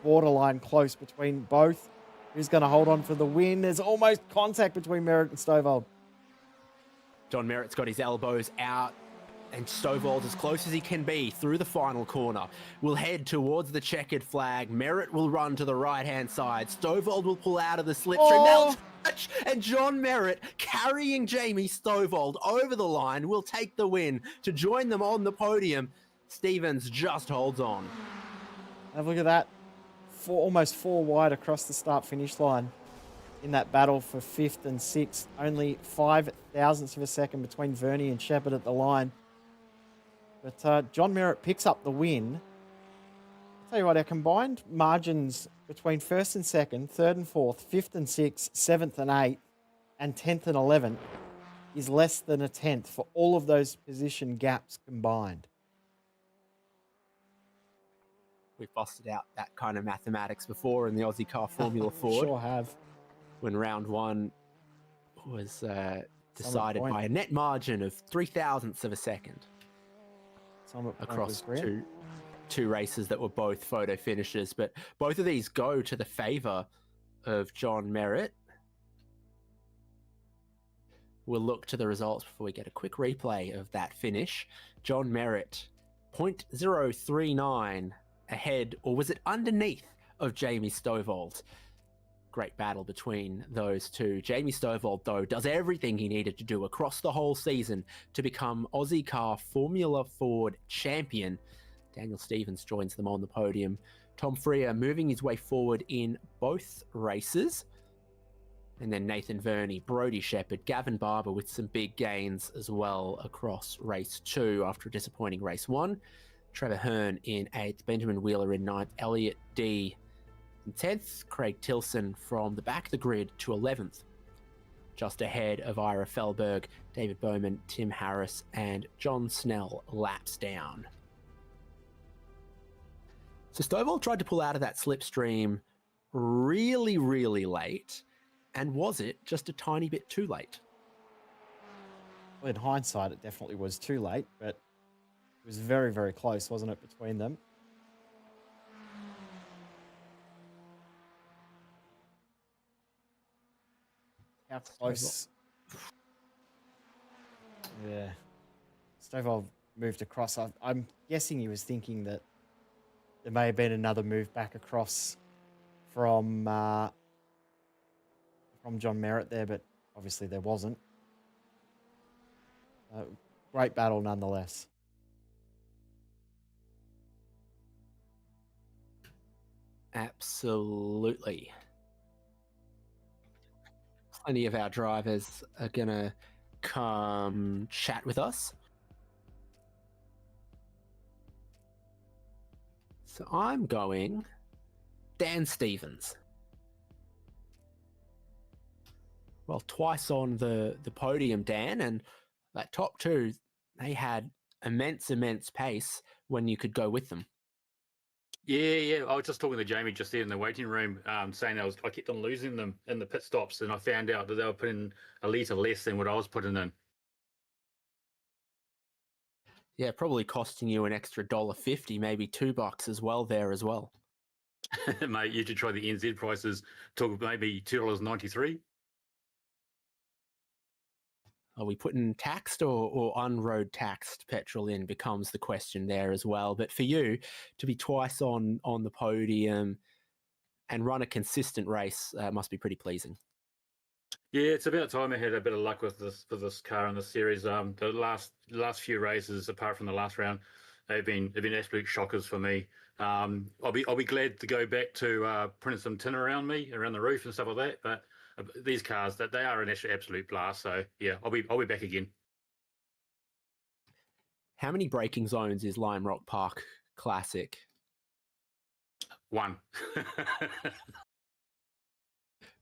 borderline close between both. Who's going to hold on for the win? There's almost contact between Merritt and Stovall. John Merritt's got his elbows out, and Stovall's as close as he can be through the final corner. We'll head towards the checkered flag. Merritt will run to the right-hand side. Stovall will pull out of the slipstream. Oh! And John Merritt, carrying Jamie Stovall over the line, will take the win to join them on the podium. Stevens just holds on. Have a look at that. Almost 4 wide across the start-finish line in that battle for 5th and 6th. Only 5 thousandths of a second between Verney and Shepherd at the line. But John Merritt picks up the win. tell you what, our combined margins between first and second, third and fourth, fifth and sixth, seventh and eighth, and 10th and 11th is less than a tenth for all of those position gaps combined. We've busted out that kind of mathematics before in the Ozicar Formula Ford. Sure have. When round one was decided point. by a net margin of 0.03 of a second Summit point across was great. two races that were both photo finishes. But both of these go to the favour of John Merritt. We'll look to the results before we get a quick replay of that finish. John Merritt, 0.039 ahead, or was it underneath, of Jamie Stovall? Great battle between those two. Jamie Stovall, though, does everything he needed to do across the whole season to become Ozicar Formula Ford champion. Daniel Stevens joins them on the podium. Tom Freer moving his way forward in both races. And then Nathan Verney, Brodie Shepherd, Gavin Barber with some big gains as well across race 2 after a disappointing race 1. Trevor Hearn in 8th, Benjamin Wheeler in 9th, Elliot D in 10th, Craig Tilson from the back of the grid to 11th. Just ahead of Ira Felberg, David Bowman, Tim Harris, and John Snell laps down. So Stovall tried to pull out of that slipstream really, really late. And was it just a tiny bit too late? Well, in hindsight, it definitely was too late, but it was very, very close, wasn't it, between them? How close? Yeah. Stovall moved across. I'm guessing he was thinking that there may have been another move back across from John Merritt there, but obviously there wasn't. Great battle nonetheless. Absolutely. Plenty of our drivers are going to come chat with us. So I'm going Dan Stevens. Well, twice on the podium, Dan, and that top two, they had immense pace when you could go with them. Yeah. I was just talking to Jamie just there in the waiting room, saying I kept on losing them in the pit stops, and I found out that they were putting a litre less than what I was putting in. Yeah, probably costing you an extra $1.50, maybe $2 as well there as well. Mate, you should try the NZ prices. Talk maybe $2.93. Are we putting taxed or unroad taxed petrol in becomes the question there as well. But for you to be twice on the podium and run a consistent race must be pretty pleasing. Yeah, it's about time I had a bit of luck with this car in the series. The last few races, apart from the last round, they've been absolute shockers for me. I'll be glad to go back to putting some tin around the roof and stuff like that. But these cars, that they are an absolute blast. So yeah, I'll be back again. How many braking zones is Lime Rock Park Classic? 1.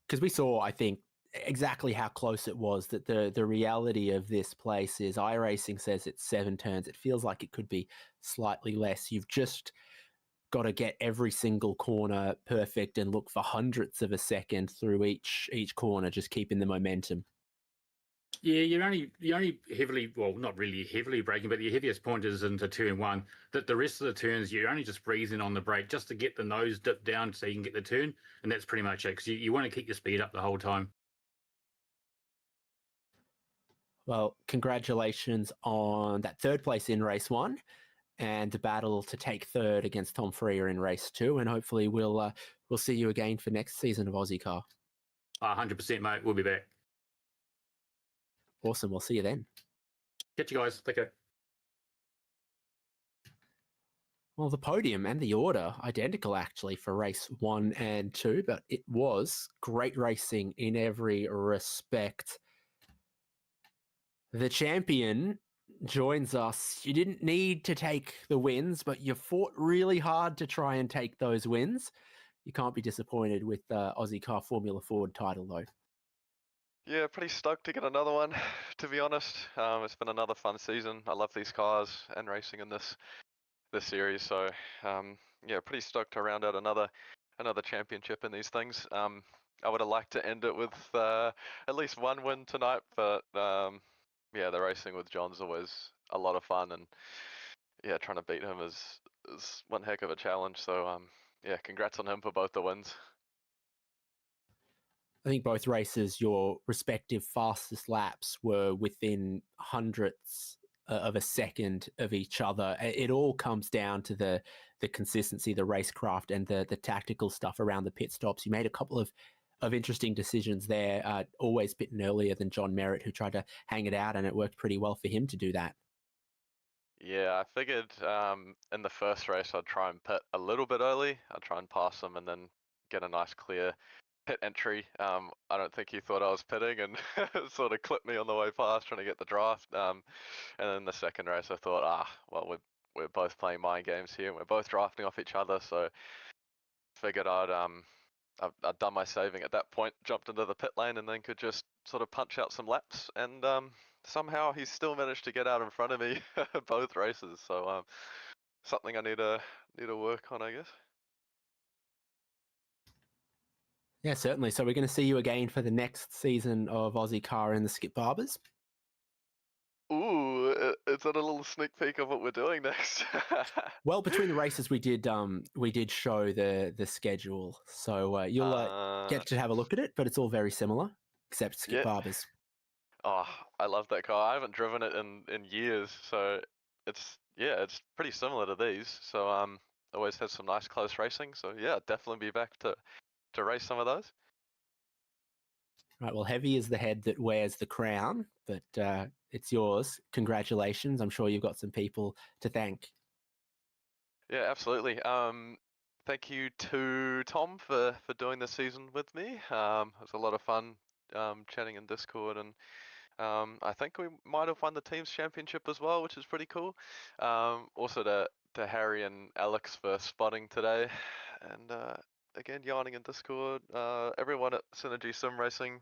Because we saw, I think, exactly how close it was. That the reality of this place is iRacing says it's 7 turns. It feels like it could be slightly less. You've just got to get every single corner perfect and look for hundredths of a second through each corner, just keeping the momentum. Yeah, you're only heavily, well, not really heavily braking, but your heaviest point is into turn 1. That the rest of the turns, you're only just breathing on the brake just to get the nose dipped down so you can get the turn, and that's pretty much it, because you want to keep your speed up the whole time. Well, congratulations on that 3rd place in race 1 and the battle to take 3rd against Tom Freer in race 2, and hopefully we'll see you again for next season of Ozicar. 100%, mate. We'll be back. Awesome. We'll see you then. Catch you guys. Take care. Well, the podium and the order identical actually for race 1 and 2, but it was great racing in every respect. The champion joins us. You didn't need to take the wins, but you fought really hard to try and take those wins. You can't be disappointed with the Ozicar Formula Ford title, though. Yeah, pretty stoked to get another one, to be honest. It's been another fun season. I love these cars and racing in this series. So, yeah, pretty stoked to round out another championship in these things. I would have liked to end it with at least one win tonight, but yeah, the racing with John's always a lot of fun, and yeah, trying to beat him is one heck of a challenge. So, yeah, congrats on him for both the wins. I think both races, your respective fastest laps were within hundredths of a second of each other. It all comes down to the consistency, the racecraft, and the tactical stuff around the pit stops. You made a couple of interesting decisions there, always pitting earlier than John Merritt, who tried to hang it out, and it worked pretty well for him to do that. Yeah, I figured in the first race I'd try and pit a little bit early. I'd try and pass him and then get a nice clear pit entry. I don't think he thought I was pitting, and sort of clipped me on the way past trying to get the draft. And then the second race I thought, well, we're both playing mind games here and we're both drafting off each other, so figured I'd done my saving at that point, jumped into the pit lane, and then could just sort of punch out some laps, and somehow he still managed to get out in front of me both races. So something I need to work on, I guess. Yeah, certainly. So we're going to see you again for the next season of Ozicar and the Skip Barbers. Ooh, is that a little sneak peek of what we're doing next? Well, between the races, we did show the schedule, so you'll get to have a look at it. But it's all very similar, except Skip Barbers. Oh, I love that car. I haven't driven it in years, so it's pretty similar to these. So always had some nice close racing. So yeah, definitely be back to race some of those. Right, well, heavy is the head that wears the crown, but it's yours. Congratulations. I'm sure you've got some people to thank. Yeah, absolutely. Thank you to Tom for doing this season with me. It was a lot of fun chatting in Discord, and I think we might have won the team's championship as well, which is pretty cool. Also to Harry and Alex for spotting today, and again, yarning in Discord. Everyone at Synergy Sim Racing,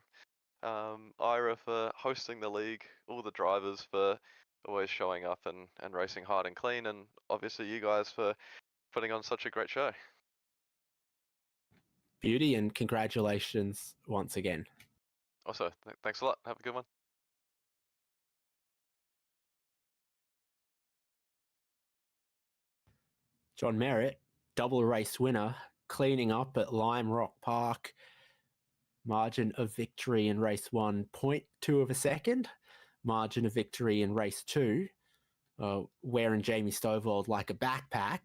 Ira for hosting the league, all the drivers for always showing up and racing hard and clean, and obviously you guys for putting on such a great show. Beauty, and congratulations once again. Also, thanks a lot. Have a good one. John Merritt, double race winner, cleaning up at Lime Rock Park. Margin of victory in race 1, 0.2 of a second. Margin of victory in race 2, wearing Jamie Stovall like a backpack.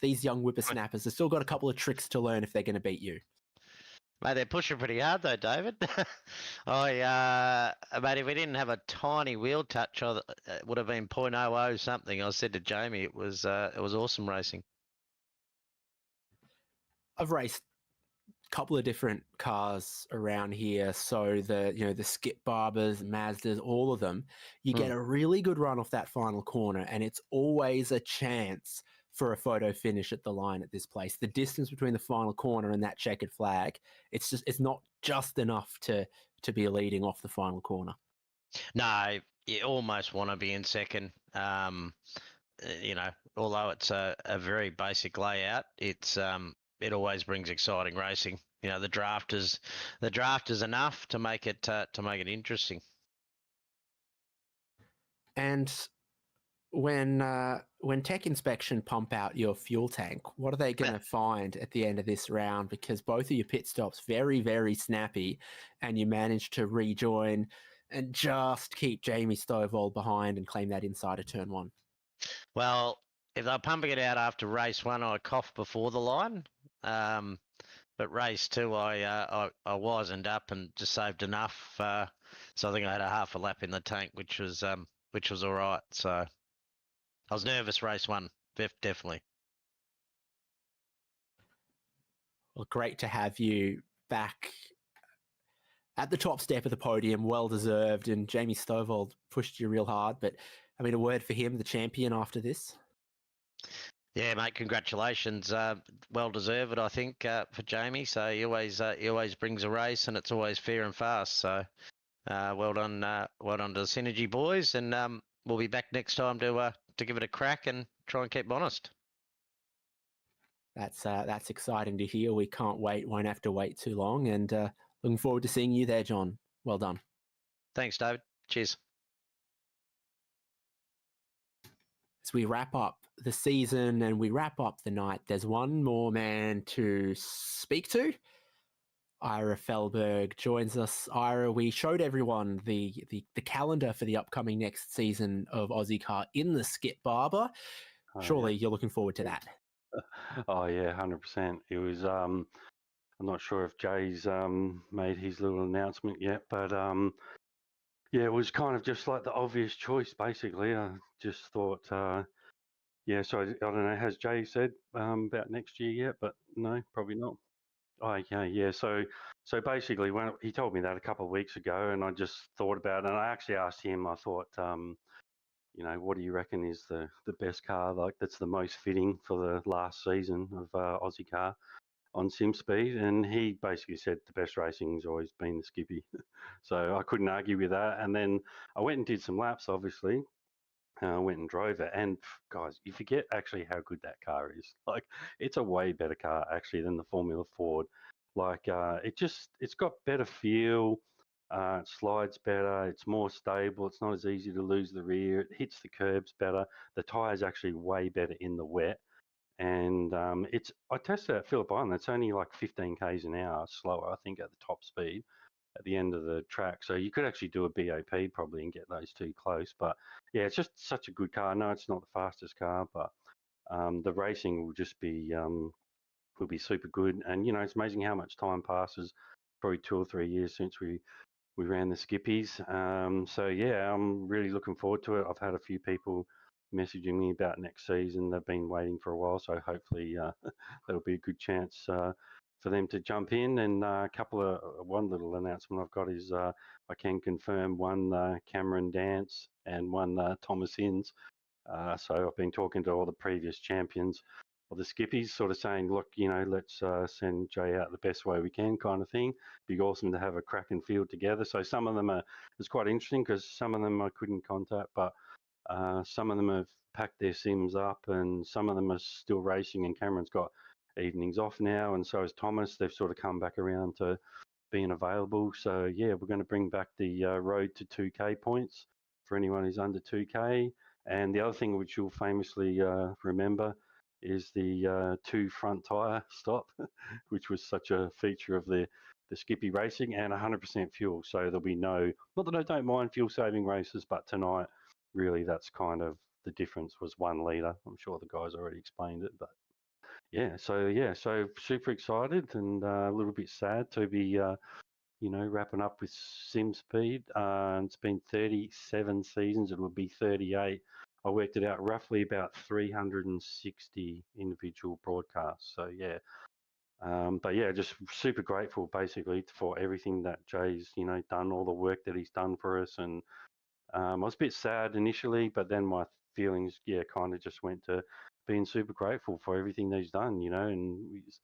These young whippersnappers have still got a couple of tricks to learn if they're going to beat you. Mate, they're pushing pretty hard though, David. Mate, if we didn't have a tiny wheel touch, it would have been 0.00 something. I said to Jamie, it was awesome racing. I've raced a couple of different cars around here, so the Skip Barbers, Mazdas, all of them. You get a really good run off that final corner, and it's always a chance for a photo finish at the line at this place. The distance between the final corner and that checkered flag, it's not just enough to be leading off the final corner. No, you almost want to be in second. Although it's a very basic layout, it always brings exciting racing. The draft is enough to make it interesting. And when Tech Inspection pump out your fuel tank, what are they going to find at the end of this round? Because both of your pit stops very, very snappy, and you managed to rejoin and just keep Jamie Stovall behind and claim that inside of turn 1. Well, if they're pumping it out after race 1, I coughed before the line. But race 2, I wisened up and just saved enough. So I think I had a half a lap in the tank, which was all right. So I was nervous race 1, definitely. Well, great to have you back at the top step of the podium, well deserved. And Jamie Stovall pushed you real hard, but I mean, a word for him, the champion after this. Yeah, mate, congratulations. Well deserved, I think, for Jamie. So he always brings a race, and it's always fair and fast. So well done to the Synergy boys, and we'll be back next time to give it a crack and try and keep honest. That's exciting to hear. We can't wait. Won't have to wait too long, and looking forward to seeing you there, John. Well done. Thanks, David. Cheers. As we wrap up the season and we wrap up the night, there's one more man to speak to. Ira Felberg joins us. Ira, we showed everyone the calendar for the upcoming next season of Ozicar in the Skip Barber. Surely you're looking forward to that. Oh yeah, 100%. It was. I'm not sure if Jay's made his little announcement yet, but yeah, it was kind of just like the obvious choice. Basically, I just thought, yeah. So I don't know. Has Jay said about next year yet? But no, probably not. Oh, okay, yeah. So basically, when he told me that a couple of weeks ago, and I just thought about it, and I actually asked him. I thought, you know, what do you reckon is the best car, like that's the most fitting for the last season of Ozicar on sim speed? And he basically said the best racing's always been the Skippy. So I couldn't argue with that. And then I went and did some laps, obviously. I went and drove it, and guys, you forget actually how good that car is. Like, it's a way better car actually than the Formula Ford. Like, it's got better feel. It slides better. It's more stable. It's not as easy to lose the rear. It hits the curbs better. The tire's actually way better in the wet. And I tested it at Phillip Island. It's only like 15 k's an hour slower, I think, at the top speed at the end of the track. So you could actually do a BOP probably and get those two close. But yeah, it's just such a good car. No, it's not the fastest car, but the racing will just be super good. And you know, it's amazing how much time passes. Probably 2 or 3 years since we ran the Skippies. So yeah, I'm really looking forward to it. I've had a few people messaging me about next season. They've been waiting for a while, so hopefully that'll be a good chance for them to jump in. And one little announcement I've got is I can confirm one Cameron Dance and one Thomas Inns. So I've been talking to all the previous champions of the Skippies, sort of saying, look, you know, let's send Jay out the best way we can, kind of thing. Be awesome to have a cracking field together. So some of them it's quite interesting because some of them I couldn't contact, but some of them have packed their sims up, and some of them are still racing. And Cameron's got evenings off now, and so has Thomas. They've sort of come back around to being available. So yeah, we're going to bring back the road to 2K points for anyone who's under 2K. And the other thing which you'll famously remember is the 2 front tyre stop, which was such a feature of the Skippy racing, and 100% fuel. So there'll be not that I don't mind fuel saving races, but tonight really that's kind of the difference was 1 litre. I'm sure the guys already explained it, but so super excited and a little bit sad to be wrapping up with sim speed. It's been 37 seasons. It will be 38. I worked it out roughly about 360 individual broadcasts. So yeah, but yeah, just super grateful basically for everything that Jay's done, all the work that he's done for us. And I was a bit sad initially, but then my feelings kind of just went to being super grateful for everything that he's done, and we just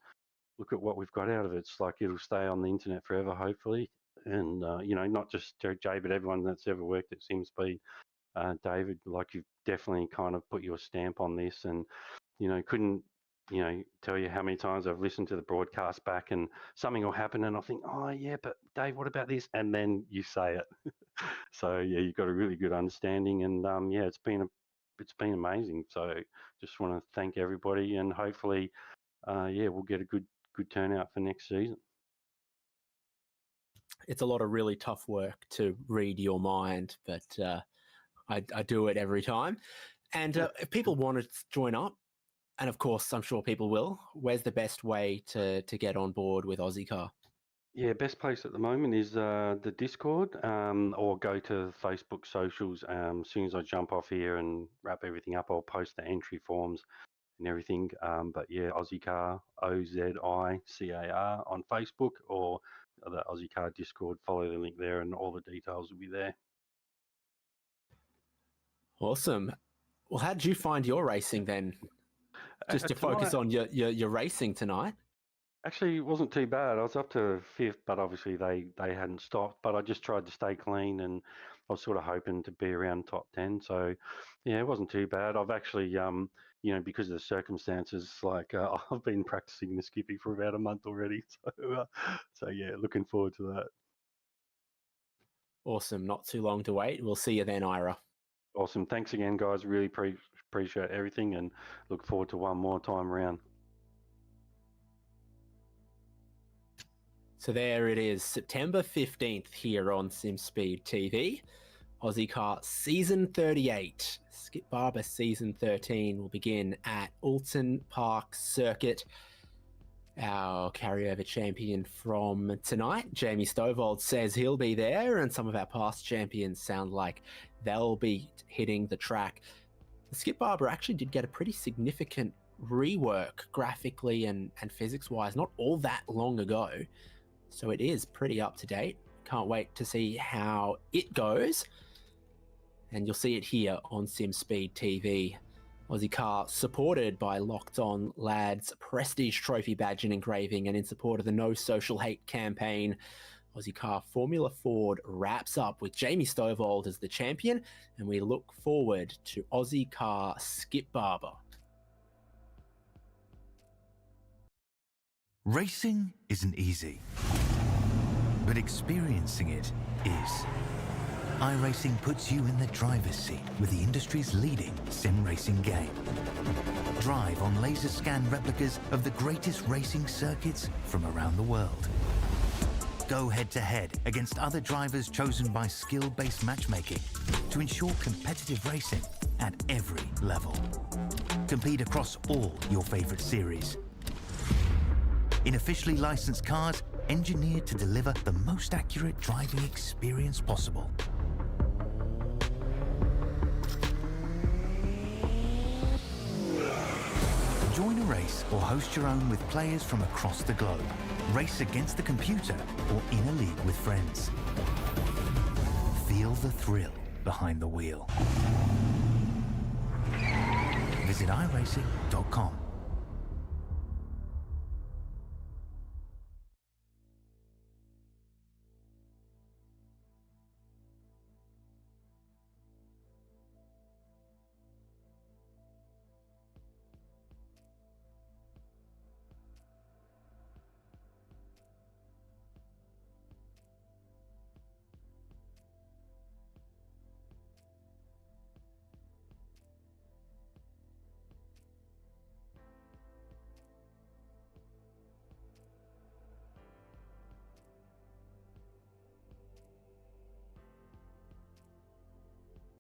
look at what we've got out of it. It's like it'll stay on the internet forever, hopefully. And not just Jay, but everyone that's ever worked at SimSpeed. David, like you've definitely kind of put your stamp on this, and couldn't tell you how many times I've listened to the broadcast back, and something will happen, and I think, oh yeah, but Dave, what about this? And then you say it. So yeah, you've got a really good understanding, and yeah, it's been amazing. So just want to thank everybody, and hopefully, we'll get a good turnout for next season. It's a lot of really tough work to read your mind, but I do it every time. And if people want to join up, and of course I'm sure people will, where's the best way to get on board with Ozicar? Yeah, best place at the moment is the Discord, or go to Facebook socials. As soon as I jump off here and wrap everything up, I'll post the entry forms and everything. But yeah, Ozicar, Ozicar on Facebook, or the Ozicar Discord. Follow the link there, and all the details will be there. Awesome. Well, how did you find your racing then? Just to focus on your racing tonight. Actually, it wasn't too bad. I was up to fifth, but obviously they hadn't stopped. But I just tried to stay clean, and I was sort of hoping to be around top 10. So, yeah, it wasn't too bad. I've actually, because of the circumstances, like I've been practicing the skippy for about a month already. So yeah, looking forward to that. Awesome. Not too long to wait. We'll see you then, Ira. Awesome. Thanks again, guys. Really appreciate everything, and look forward to one more time around. So there it is, September 15th here on SimSpeed TV. Ozicar Season 38, Skip Barber Season 13 will begin at Alton Park Circuit. Our carryover champion from tonight, Jamie Stovald, says he'll be there, and some of our past champions sound like they'll be hitting the track. The Skip Barber actually did get a pretty significant rework graphically and physics-wise not all that long ago. So it is pretty up to date. Can't wait to see how it goes. And you'll see it here on SimSpeed TV. Ozicar supported by Locked On Lads Prestige Trophy Badge and Engraving, and in support of the No Social Hate campaign. Ozicar Formula Ford wraps up with Jamie Stovald as the champion, and we look forward to Ozicar Skip Barber. Racing isn't easy, but experiencing it is. iRacing puts you in the driver's seat with the industry's leading sim racing game. Drive on laser scan replicas of the greatest racing circuits from around the world. Go head to head against other drivers chosen by skill-based matchmaking to ensure competitive racing at every level. Compete across all your favorite series. In officially licensed cars, engineered to deliver the most accurate driving experience possible. Join a race or host your own with players from across the globe. Race against the computer or in a league with friends. Feel the thrill behind the wheel. Visit iRacing.com.